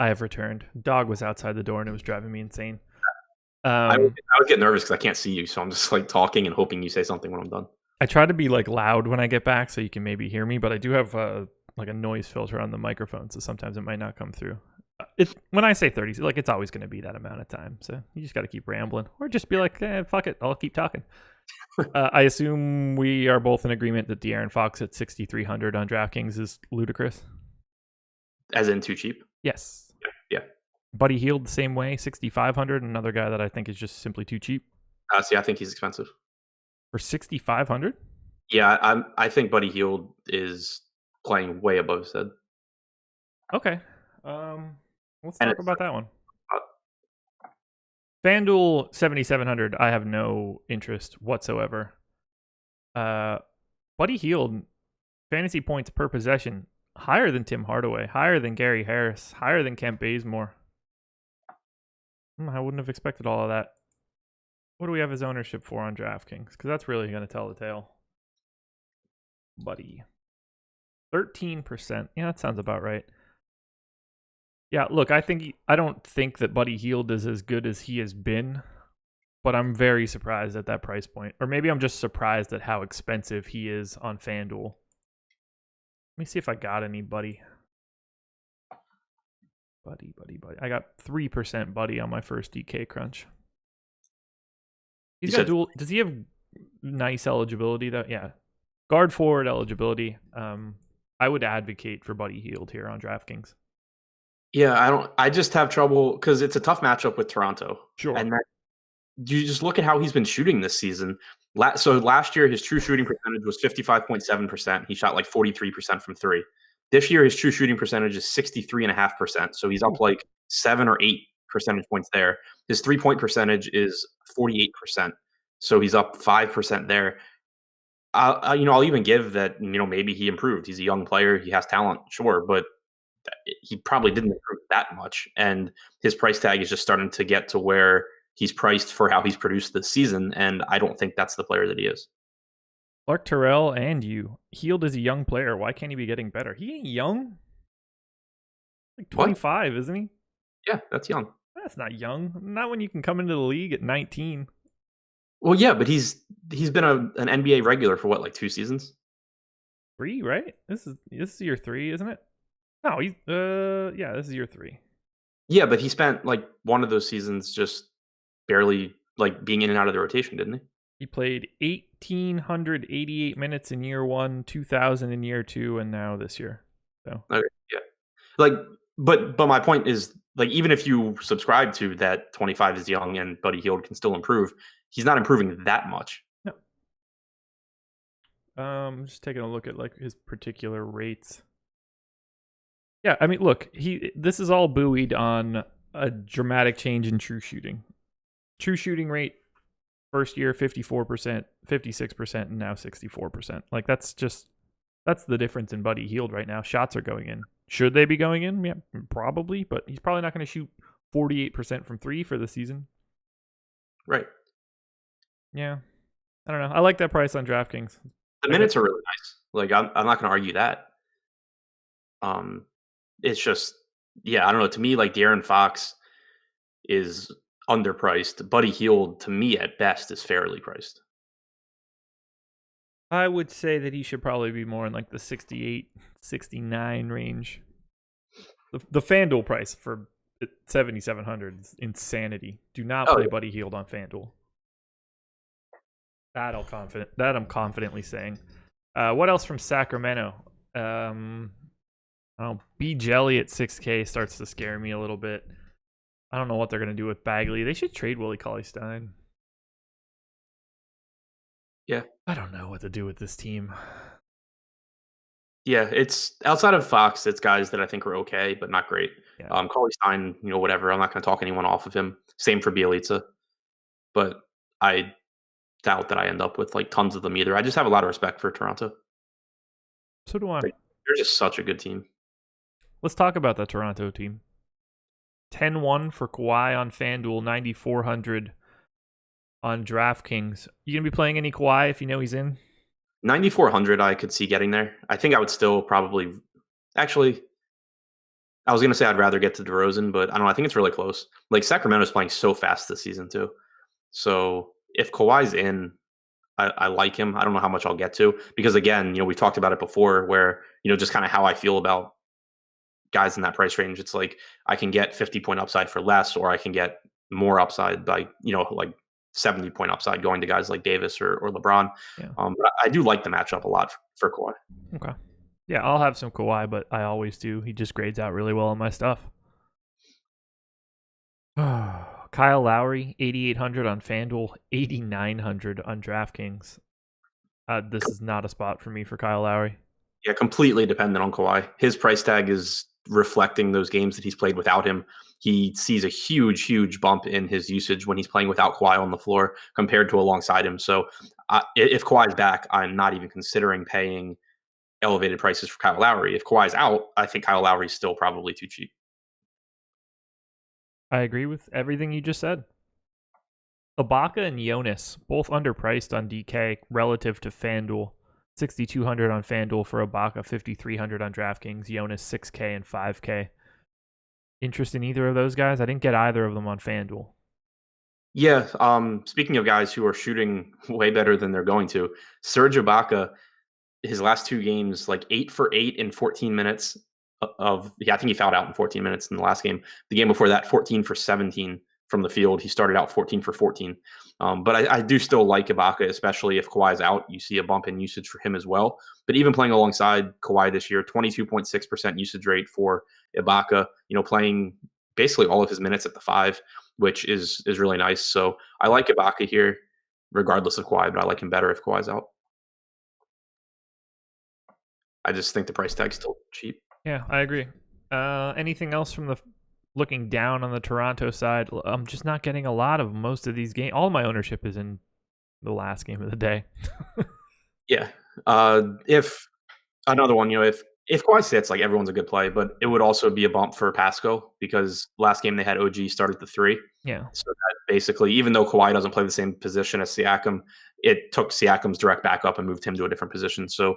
I have returned. Dog was outside the door and it was driving me insane. I would get nervous because I can't see you, so I'm just like talking and hoping you say something when I'm done. I try to be like loud when I get back so you can maybe hear me, but I do have like a noise filter on the microphone, so sometimes it might not come through. When I say 30, like it's always going to be that amount of time, so you just got to keep rambling, or just be like, fuck it, I'll keep talking. I assume we are both in agreement that De'Aaron Fox at 6,300 on DraftKings is ludicrous. As in too cheap? Yes. Yeah. Buddy Hield the same way, 6,500. Another guy that I think is just simply too cheap. See, I think he's expensive. For 6,500? Yeah, I think Buddy Hield is playing way above his head. Okay. Let's talk about that one. FanDuel 7,700. I have no interest whatsoever. Buddy Hield, fantasy points per possession, higher than Tim Hardaway, higher than Gary Harris, higher than Kent Bazemore. I wouldn't have expected all of that. What do we have his ownership for on DraftKings? Because that's really going to tell the tale. Buddy. 13%. Yeah, that sounds about right. Yeah, look, I don't think that Buddy Hield is as good as he has been, but I'm very surprised at that price point. Or maybe I'm just surprised at how expensive he is on FanDuel. Let me see if I got any Buddy. Buddy. I got 3% Buddy on my first DK crunch. He's got dual. Does he have nice eligibility though? Yeah, guard forward eligibility. I would advocate for Buddy Hield here on DraftKings. Yeah, I just have trouble because it's a tough matchup with Toronto. Sure. And you just look at how he's been shooting this season. So last year, his true shooting percentage was 55.7%. He shot like 43% from three. This year, his true shooting percentage is 63.5%. So he's up like 7 or 8 percentage points there. His 3-point percentage is 48%. So he's up 5% there. I'll even give that, maybe he improved. He's a young player. He has talent, sure, but he probably didn't improve that much. And his price tag is just starting to get to where he's priced for how he's produced this season. And I don't think that's the player that he is. Clark Terrell and you. Hield is a young player. Why can't he be getting better? He ain't young. Like 25, isn't he? Yeah, that's young. That's not young. Not when you can come into the league at 19. Well, yeah, but he's been an NBA regular for what, like 2 seasons? 3, right? This is year 3, isn't it? No, this is year 3. Yeah, but he spent like one of those seasons just barely like being in and out of the rotation, didn't he? He played 1,888 minutes in year 1, 2,000 in year 2, and now this year. So okay, yeah, but my point is, like, even if you subscribe to that 25 is young and Buddy Hield can still improve, he's not improving that much. No. Just taking a look at like his particular rates. Yeah, I mean, look, this is all buoyed on a dramatic change in true shooting. True shooting rate, first year 54%, 56%, and now 64%. Like that's the difference in Buddy Hield right now. Shots are going in. Should they be going in? Yeah, probably, but he's probably not going to shoot 48% from 3 for the season. Right. Yeah. I don't know. I like that price on DraftKings. The minutes are really nice. Like I'm not going to argue that. It's just, yeah, I don't know. To me, like De'Aaron Fox is underpriced. Buddy Hield, to me, at best, is fairly priced. I would say that he should probably be more in like the 68, 69 range. The FanDuel price for 7,700 is insanity. Do not Oh play yeah. Buddy Hield on FanDuel. That I'm confidently saying. What else from Sacramento? I don't know. B Jelly at 6K starts to scare me a little bit. I don't know what they're gonna do with Bagley. They should trade Willie Cauley-Stein. Yeah. I don't know what to do with this team. Yeah, it's outside of Fox, it's guys that I think are okay, but not great. Yeah. Cauley Stein, whatever. I'm not going to talk anyone off of him. Same for Bielitsa, but I doubt that I end up with like tons of them either. I just have a lot of respect for Toronto. So do I. They're just such a good team. Let's talk about the Toronto team. 10-1 for Kawhi on FanDuel, 9,400 on DraftKings. You gonna be playing any Kawhi if you know he's in? 9,400, I could see getting there. I think I would still probably. Actually, I was going to say I'd rather get to DeRozan, but I don't know. I think it's really close. Like Sacramento's playing so fast this season too. So if Kawhi's in, I like him. I don't know how much I'll get to because again, we've talked about it before where, just kind of how I feel about guys in that price range. It's like I can get 50-point upside for less, or I can get more upside by, like 70-point upside going to guys like Davis or LeBron. Yeah. But I do like the matchup a lot for Kawhi. Okay. Yeah, I'll have some Kawhi, but I always do. He just grades out really well on my stuff. Kyle Lowry, 8,800 on FanDuel, 8,900 on DraftKings. This is not a spot for me for Kyle Lowry. Yeah, completely dependent on Kawhi. His price tag is reflecting those games that he's played without him. He sees a huge, huge bump in his usage when he's playing without Kawhi on the floor compared to alongside him. So if Kawhi's back, I'm not even considering paying elevated prices for Kyle Lowry. If Kawhi's out, I think Kyle Lowry's still probably too cheap. I agree with everything you just said. Ibaka and Jonas, both underpriced on DK relative to FanDuel. 6,200 on FanDuel for Ibaka, 5,300 on DraftKings, Jonas 6K and 5K. Interest in either of those guys? I didn't get either of them on FanDuel. Yeah, speaking of guys who are shooting way better than they're going to, Serge Ibaka, his last two games, like 8 for 8 in 14 minutes I think he fouled out in 14 minutes in the last game. The game before that, 14 for 17 from the field. He started out 14 for 14. But I do still like Ibaka, especially if Kawhi's out. You see a bump in usage for him as well. But even playing alongside Kawhi this year, 22.6% usage rate for Ibaka, playing basically all of his minutes at the 5, which is really nice. So I like Ibaka here, regardless of Kawhi, but I like him better if Kawhi's out. I just think the price tag's still cheap. Yeah, I agree. Anything else from the looking down on the Toronto side? I'm just not getting a lot of most of these games. All my ownership is in the last game of the day. Yeah. If another one, if Kawhi sits, like everyone's a good play, but it would also be a bump for Pascal because last game they had OG start at the 3. Yeah. So that basically, even though Kawhi doesn't play the same position as Siakam, it took Siakam's direct backup and moved him to a different position. So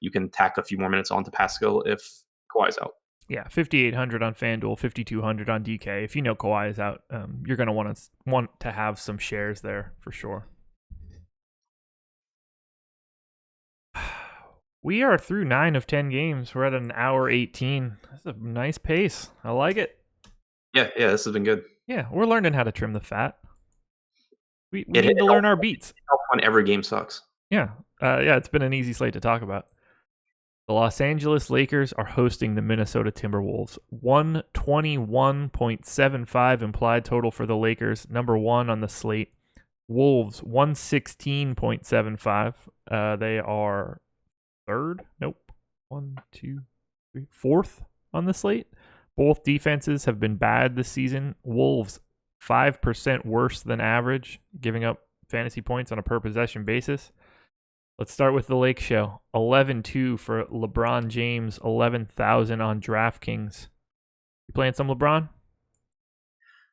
you can tack a few more minutes onto Pascal if Kawhi's out. Yeah, 5,800 on FanDuel, 5,200 on DK. If you know Kawhi is out, you're going to want to have some shares there for sure. We are through 9 of 10 games. We're at an hour 18. That's a nice pace. I like it. Yeah, this has been good. Yeah, we're learning how to trim the fat. We need to learn our beats. When every game sucks. Yeah, it's been an easy slate to talk about. The Los Angeles Lakers are hosting the Minnesota Timberwolves. 121.75 implied total for the Lakers, number 1 on the slate. Wolves, 116.75. They are third? Nope. 1, 2, 3, fourth on the slate. Both defenses have been bad this season. Wolves, 5% worse than average, giving up fantasy points on a per possession basis. Let's start with the Lake Show. 11-2 for LeBron James, 11,000 on DraftKings. You playing some LeBron?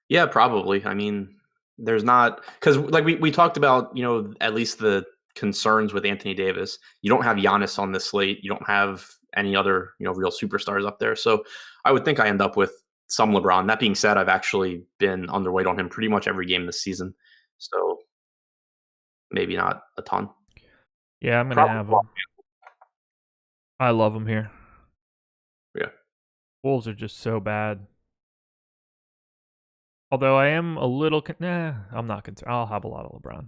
Yeah, probably. I mean, there's not because like we talked about, at least the concerns with Anthony Davis. You don't have Giannis on this slate. You don't have any other, real superstars up there. So I would think I end up with some LeBron. That being said, I've actually been underweight on him pretty much every game this season. So maybe not a ton. Yeah, I'm gonna Probably. have him. I love him here. Yeah. Wolves are just so bad. Although I am a little, I'm not concerned. I'll have a lot of LeBron.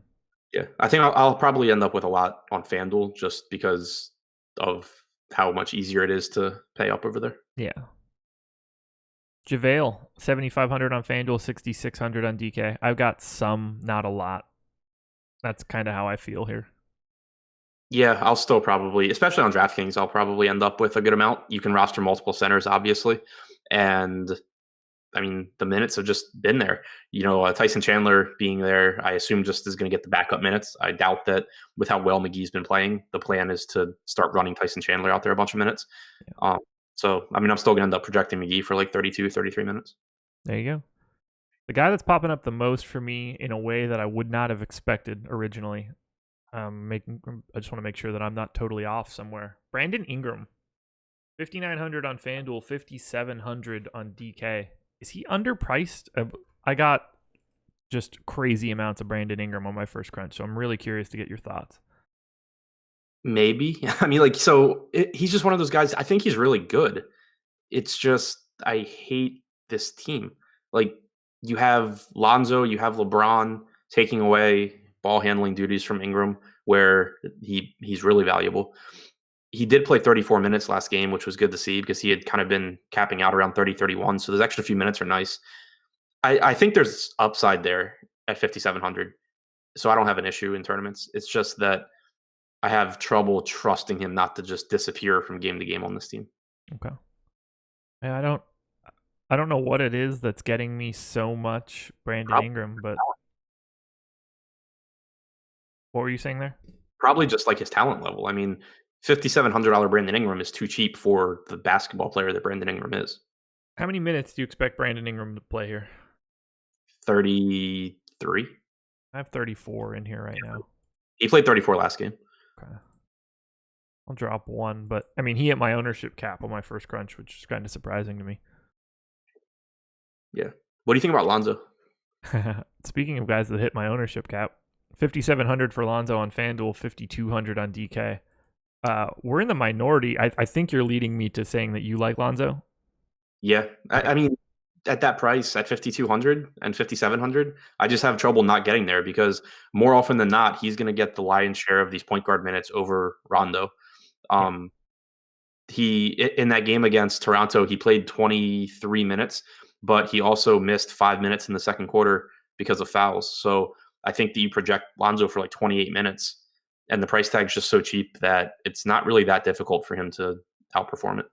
Yeah, I think I'll probably end up with a lot on FanDuel just because of how much easier it is to pay up over there. Yeah. JaVale, 7,500 on FanDuel, 6,600 on DK. I've got some, not a lot. That's kind of how I feel here. Yeah, I'll still probably, especially on DraftKings, I'll probably end up with a good amount. You can roster multiple centers, obviously, and I mean the minutes have just been there. Tyson Chandler being there, I assume just is going to get the backup minutes. I doubt that with how well McGee's been playing, the plan is to start running Tyson Chandler out there a bunch of minutes. Yeah. So I mean, I'm still going to end up projecting McGee for like 32, 33 minutes. There you go. The guy that's popping up the most for me in a way that I would not have expected originally. I just want to make sure that I'm not totally off somewhere. Brandon Ingram, 5,900 on FanDuel, 5,700 on DK. Is he underpriced? I got just crazy amounts of Brandon Ingram on my first crunch, so I'm really curious to get your thoughts. Maybe. I mean, he's just one of those guys. I think he's really good. It's just I hate this team. Like you have Lonzo, you have LeBron taking away ball handling duties from Ingram, where he's really valuable. He did play 34 minutes last game, which was good to see because he had kind of been capping out around 30, 31. So those extra few minutes are nice. I think there's upside there at 5,700. So I don't have an issue in tournaments. It's just that I have trouble trusting him not to just disappear from game to game on this team. Okay. Yeah, I don't know what it is that's getting me so much Brandon Ingram, but what were you saying there? Probably just like his talent level. I mean, $5,700 Brandon Ingram is too cheap for the basketball player that Brandon Ingram is. How many minutes do you expect Brandon Ingram to play here? 33. I have 34 in here right now. He played 34 last game. Okay. I'll drop one, but I mean, he hit my ownership cap on my first crunch, which is kind of surprising to me. Yeah. What do you think about Lonzo? Speaking of guys that hit my ownership cap, 5,700 for Lonzo on FanDuel, 5,200 on DK. We're in the minority. I think you're leading me to saying that you like Lonzo. Yeah. I mean, at that price, at 5,200 and 5,700, I just have trouble not getting there because more often than not, he's going to get the lion's share of these point guard minutes over Rondo. He in that game against Toronto, he played 23 minutes, but he also missed 5 minutes in the second quarter because of fouls. So I think that you project Lonzo for like 28 minutes, and the price tag's just so cheap that it's not really that difficult for him to outperform it.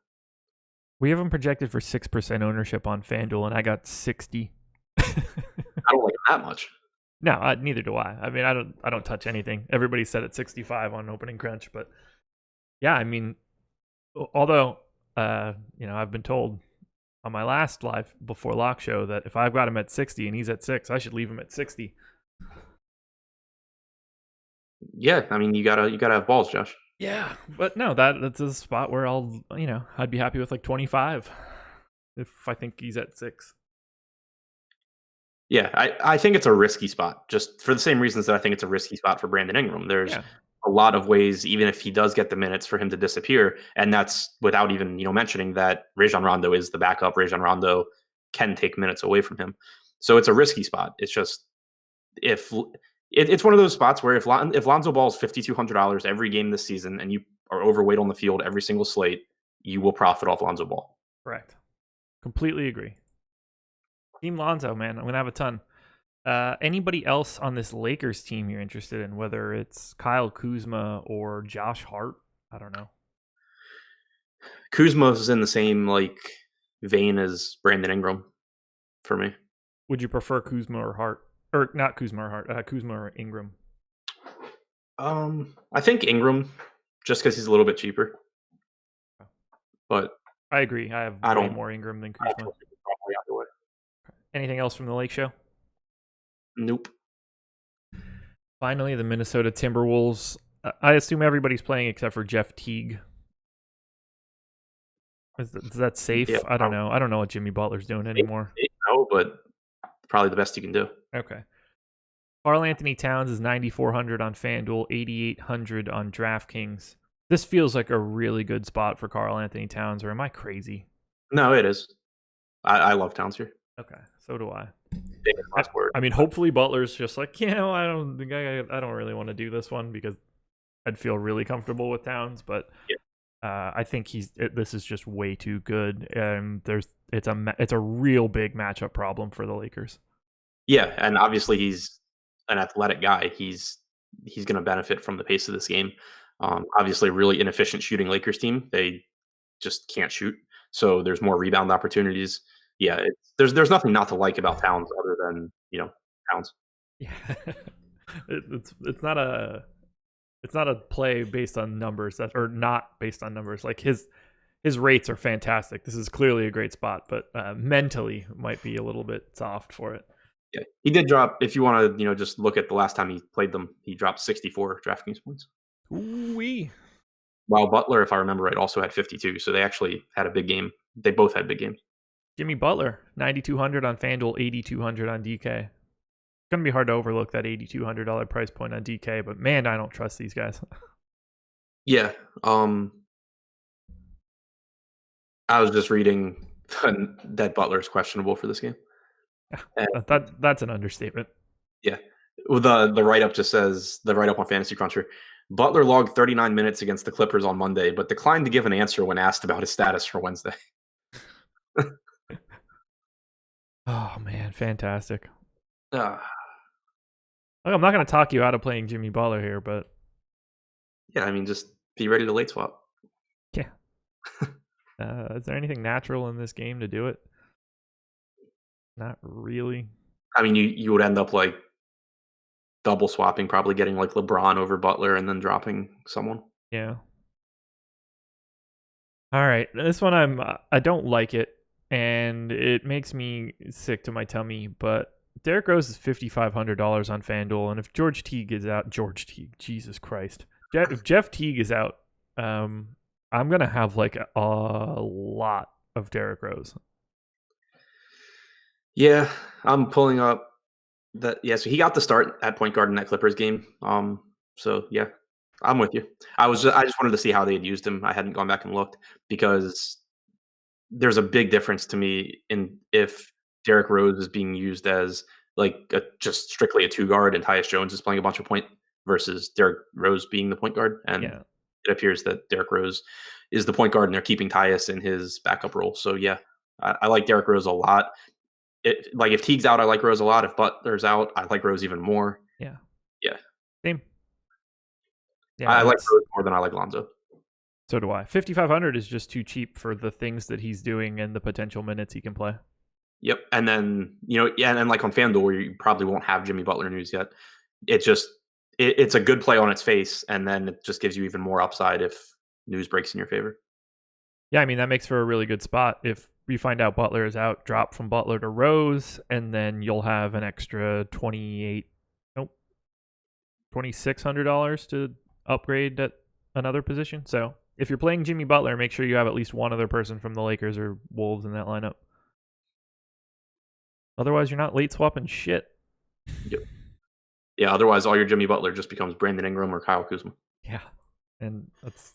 We have him projected for 6% ownership on FanDuel, and I got 60. I don't like him that much. No, neither do I. I mean, I don't touch anything. Everybody said at 65 on opening crunch, but yeah, I mean, although I've been told on my last live before lock show that if I've got him at 60 and he's at 6, I should leave him at 60. Yeah, I mean, you gotta have balls, Josh. Yeah, but no, that's a spot where I'd be happy with like 25 if I think he's at 6. Yeah, I think it's a risky spot, just for the same reasons that I think it's a risky spot for Brandon Ingram. There's a lot of ways, even if he does get the minutes, for him to disappear, and that's without even mentioning that Rajon Rondo is the backup. Rajon Rondo can take minutes away from him, so it's a risky spot. It's just it's one of those spots where if Lonzo Ball is $5,200 every game this season, and you are overweight on the field every single slate, you will profit off Lonzo Ball. Correct. Completely agree. Team Lonzo, man. I'm going to have a ton. Anybody else on this Lakers team you're interested in, whether it's Kyle Kuzma or Josh Hart? I don't know. Kuzma's in the same vein as Brandon Ingram for me. Would you prefer Kuzma or Hart? Or not Kuzma or Hart, Kuzma or Ingram? I think Ingram, just because he's a little bit cheaper. But I agree. I have way more Ingram than Kuzma. Anything else from the Lake Show? Nope. Finally, the Minnesota Timberwolves. I assume everybody's playing except for Jeff Teague. Is that safe? Yeah, I don't know. I don't know what Jimmy Butler's doing anymore. No, but probably the best you can do. Okay. Karl Anthony Towns is 9,400 on FanDuel, 8,800 on DraftKings. This feels like a really good spot for Karl Anthony Towns, or am I crazy? No, it is. I love Towns here. Okay, so do I. Famous last word. I mean, hopefully Butler's just like, I don't think I don't really want to do this one because I'd feel really comfortable with Towns, but Yeah. I think this is just way too good, and it's a real big matchup problem for the Lakers. Yeah, and obviously he's an athletic guy. He's going to benefit from the pace of this game. Obviously, really inefficient shooting Lakers team. They just can't shoot, so there's more rebound opportunities. Yeah, there's nothing not to like about Towns other than Towns. Yeah, it's not a play based on numbers or not based on numbers. Like his rates are fantastic. This is clearly a great spot, but mentally might be a little bit soft for it. Yeah, he did drop. If you want to, just look at the last time he played them, he dropped 64 DraftKings points. Ooh-wee. While Butler, if I remember right, also had 52. So they actually had a big game. They both had big games. Jimmy Butler, 9,200 on FanDuel, 8,200 on DK. It's gonna be hard to overlook that $8,200 price point on DK, but man, I don't trust these guys. Yeah. I was just reading that Butler is questionable for this game. That's an understatement. Yeah. Well, the write-up just says, the write-up on Fantasy Cruncher, Butler logged 39 minutes against the Clippers on Monday, but declined to give an answer when asked about his status for Wednesday. Oh man, fantastic. Uh, Look, I'm not going to talk you out of playing Jimmy Butler here, but yeah, I mean, just be ready to late swap. yeah. Is there anything natural in this game to do it? Not really. I mean, you would end up like double swapping, probably getting like LeBron over Butler and then dropping someone. Yeah. All right, this one I don't like it, and it makes me sick to my tummy. But Derrick Rose is $5,500 on FanDuel, and if George Teague is out, Jesus Christ, if Jeff Teague is out, I'm gonna have like a lot of Derrick Rose. Yeah, I'm pulling up that. Yeah, so he got the start at point guard in that Clippers game. So yeah, I'm with you. I just wanted to see how they had used him. I hadn't gone back and looked because there's a big difference to me in if Derrick Rose is being used as like just strictly a two guard and Tyus Jones is playing a bunch of point versus Derrick Rose being the point guard. And Yeah. it appears that Derrick Rose is the point guard and they're keeping Tyus in his backup role. So yeah, I like Derrick Rose a lot. Like if Teague's out, I like Rose a lot. If Butler's out, I like Rose even more. Yeah. Yeah. Same. Yeah, I like Rose more than I like Lonzo. So do I. 5,500 is just too cheap for the things that he's doing and the potential minutes he can play. Yep. And then, and like on FanDuel, where you probably won't have Jimmy Butler news yet. It's a good play on its face. And then it just gives you even more upside if news breaks in your favor. Yeah, I mean, that makes for a really good spot. If you find out Butler is out, drop from Butler to Rose, and then you'll have an extra $2,600 to upgrade at another position. So if you're playing Jimmy Butler, make sure you have at least one other person from the Lakers or Wolves in that lineup. Otherwise, you're not late swapping shit. Yep. Yeah, otherwise all your Jimmy Butler just becomes Brandon Ingram or Kyle Kuzma. Yeah, and that's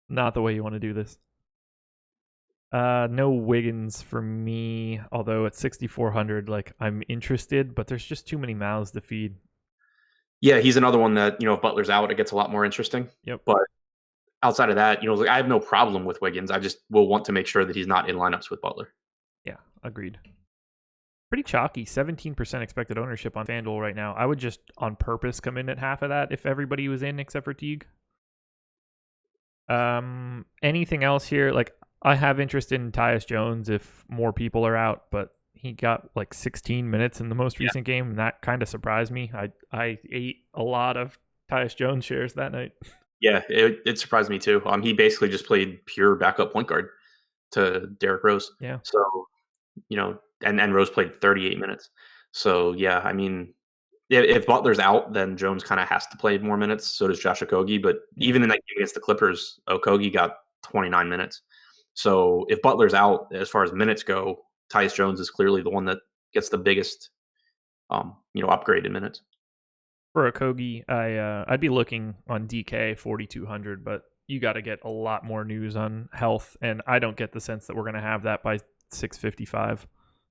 not the way you want to do this. No Wiggins for me, although at 6,400, like I'm interested, but there's just too many mouths to feed. Yeah, he's another one that, if Butler's out, it gets a lot more interesting. Yep. But outside of that, I have no problem with Wiggins. I just will want to make sure that he's not in lineups with Butler. Yeah, agreed. Pretty chalky, 17% expected ownership on FanDuel right now. I would just on purpose come in at half of that if everybody was in except for Teague. Anything else here? Like I have interest in Tyus Jones if more people are out, but he got like 16 minutes in the most recent game, and that kind of surprised me. I ate a lot of Tyus Jones shares that night. Yeah, it surprised me too. He basically just played pure backup point guard to Derrick Rose. Yeah. So, and Rose played 38 minutes. So yeah, I mean, if Butler's out, then Jones kind of has to play more minutes. So does Josh Okogie. But even in that game against the Clippers, Okogie got 29 minutes. So if Butler's out, as far as minutes go, Tyus Jones is clearly the one that gets the biggest, upgrade in minutes. For Okogie, I'd be looking on DK 4,200, but you got to get a lot more news on health, and I don't get the sense that we're going to have that by 6:55.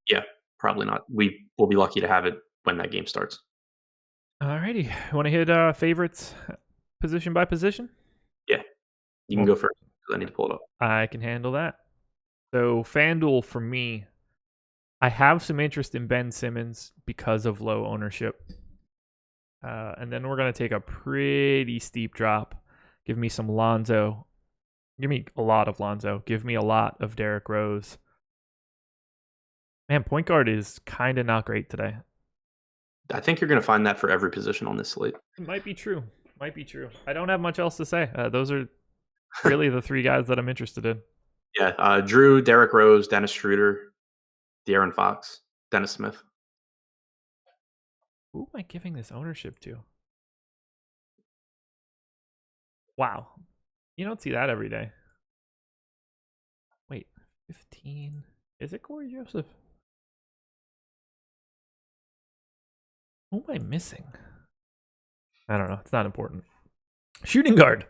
Yeah, probably not. We will be lucky to have it when that game starts. Alrighty, want to hit favorites position by position? Yeah, you can go first. I need to pull it up. I can handle that. So FanDuel for me, I have some interest in Ben Simmons because of low ownership. And then we're going to take a pretty steep drop. Give me some Lonzo. Give me a lot of Lonzo. Give me a lot of Derrick Rose. Man, point guard is kind of not great today. I think you're going to find that for every position on this slate. It might be true. I don't have much else to say. Those are really the three guys that I'm interested in. Yeah, Drew, Derrick Rose, Dennis Schroeder, De'Aaron Fox, Dennis Smith. Who am I giving this ownership to? Wow. You don't see that every day. Wait, 15. Is it Corey Joseph? Who am I missing? I don't know. It's not important. Shooting guard.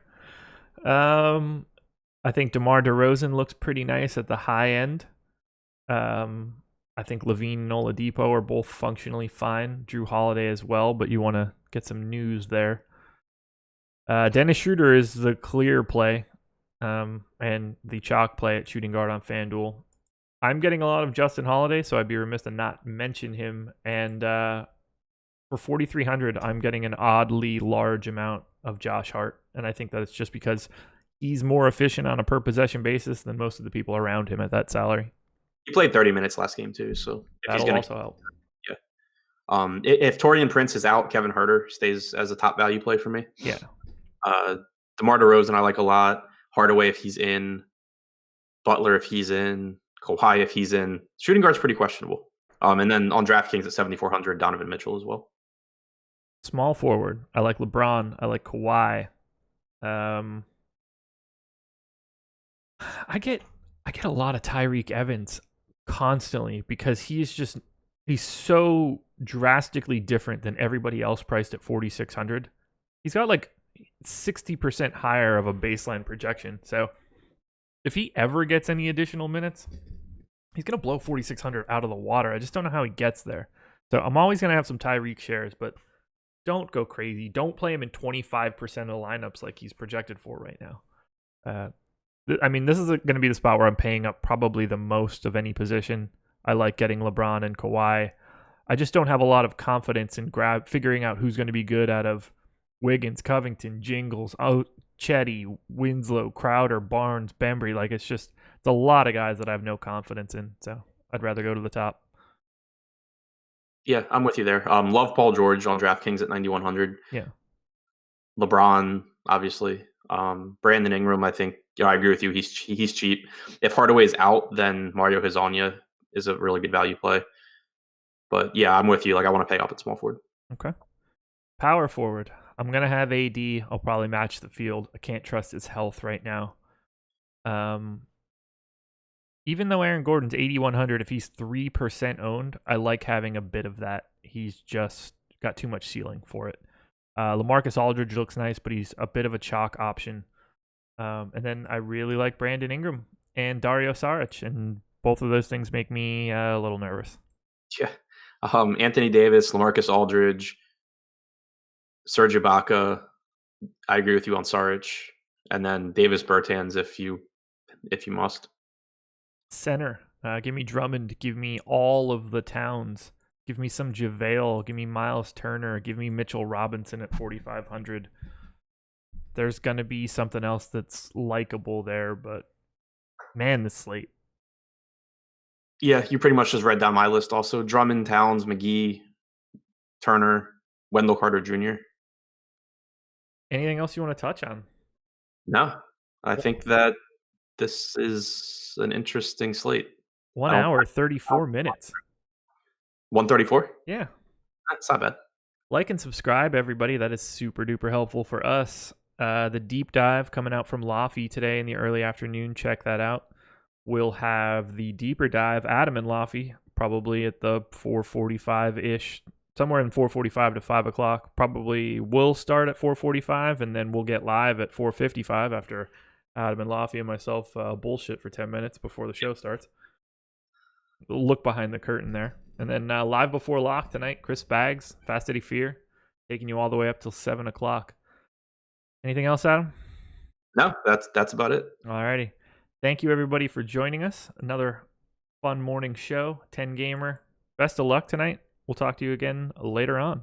I think DeMar DeRozan looks pretty nice at the high end. I think Levine and Oladipo are both functionally fine. Drew Holiday as well, but you want to get some news there. Dennis Schroeder is the clear play, and the chalk play at shooting guard on FanDuel. I'm getting a lot of Justin Holiday, so I'd be remiss to not mention him. And for 4,300, I'm getting an oddly large amount of Josh Hart, and I think that it's just because he's more efficient on a per possession basis than most of the people around him at that salary. He played 30 minutes last game too, so that'll also help. Yeah. If Taurean Prince is out, Kevin Huerter stays as a top value play for me. Yeah. DeMar DeRozan I like a lot. Hardaway if he's in. Butler if he's in. Kawhi if he's in. Shooting guard's pretty questionable. And then on DraftKings at 7,400, Donovan Mitchell as well. Small forward. I like LeBron. I like Kawhi. I get a lot of Tyreek Evans constantly because he's so drastically different than everybody else priced at 4,600. He's got like 60% higher of a baseline projection. So if he ever gets any additional minutes, he's going to blow 4,600 out of the water. I just don't know how he gets there. So I'm always going to have some Tyreek shares, but don't go crazy. Don't play him in 25% of the lineups like he's projected for right now. I mean, this is going to be the spot where I'm paying up probably the most of any position. I like getting LeBron and Kawhi. I just don't have a lot of confidence in figuring out who's going to be good out of Wiggins, Covington, Jingles, Chetty, Winslow, Crowder, Barnes, Bembry. Like it's a lot of guys that I have no confidence in. So I'd rather go to the top. Yeah, I'm with you there. Love Paul George on DraftKings at 9,100. Yeah. LeBron, obviously. Brandon Ingram, I think. I agree with you. He's cheap. If Hardaway's out, then Mario Hezonja is a really good value play. But yeah, I'm with you. Like I want to pay up at small forward. Okay. Power forward. I'm gonna have AD. I'll probably match the field. I can't trust his health right now. Even though Aaron Gordon's 8,100, if he's 3% owned, I like having a bit of that. He's just got too much ceiling for it. LaMarcus Aldridge looks nice, but he's a bit of a chalk option. And then I really like Brandon Ingram and Dario Saric, and both of those things make me a little nervous. Yeah. Anthony Davis, LaMarcus Aldridge, Serge Ibaka. I agree with you on Saric. And then Davis Bertans if you must. Center. Give me Drummond. Give me all of the Towns. Give me some JaVale. Give me Miles Turner. Give me Mitchell Robinson at 4,500. There's going to be something else that's likable there, but man, this slate. Yeah, you pretty much just read down my list also. Drummond, Towns, McGee, Turner, Wendell Carter Jr. Anything else you want to touch on? No, I think that this is an interesting slate. 1 hour, 34 minutes. 134? Yeah. That's not bad. Like and subscribe, everybody. That is super duper helpful for us. The deep dive coming out from Laffy today in the early afternoon. Check that out. We'll have the deeper dive, Adam and Laffy, probably at the 4:45-ish somewhere in 4:45 to 5 o'clock. Probably will start at 4:45, and then we'll get live at 4:55 after Adam and Laffy and myself bullshit for 10 minutes before the show starts. We'll look behind the curtain there. And then live before lock tonight, Chris Baggs, Fast Eddie Fear, taking you all the way up till 7 o'clock. Anything else, Adam? No, that's about it. Alrighty. Thank you, everybody, for joining us. Another fun morning show, 10 gamer. Best of luck tonight. We'll talk to you again later on.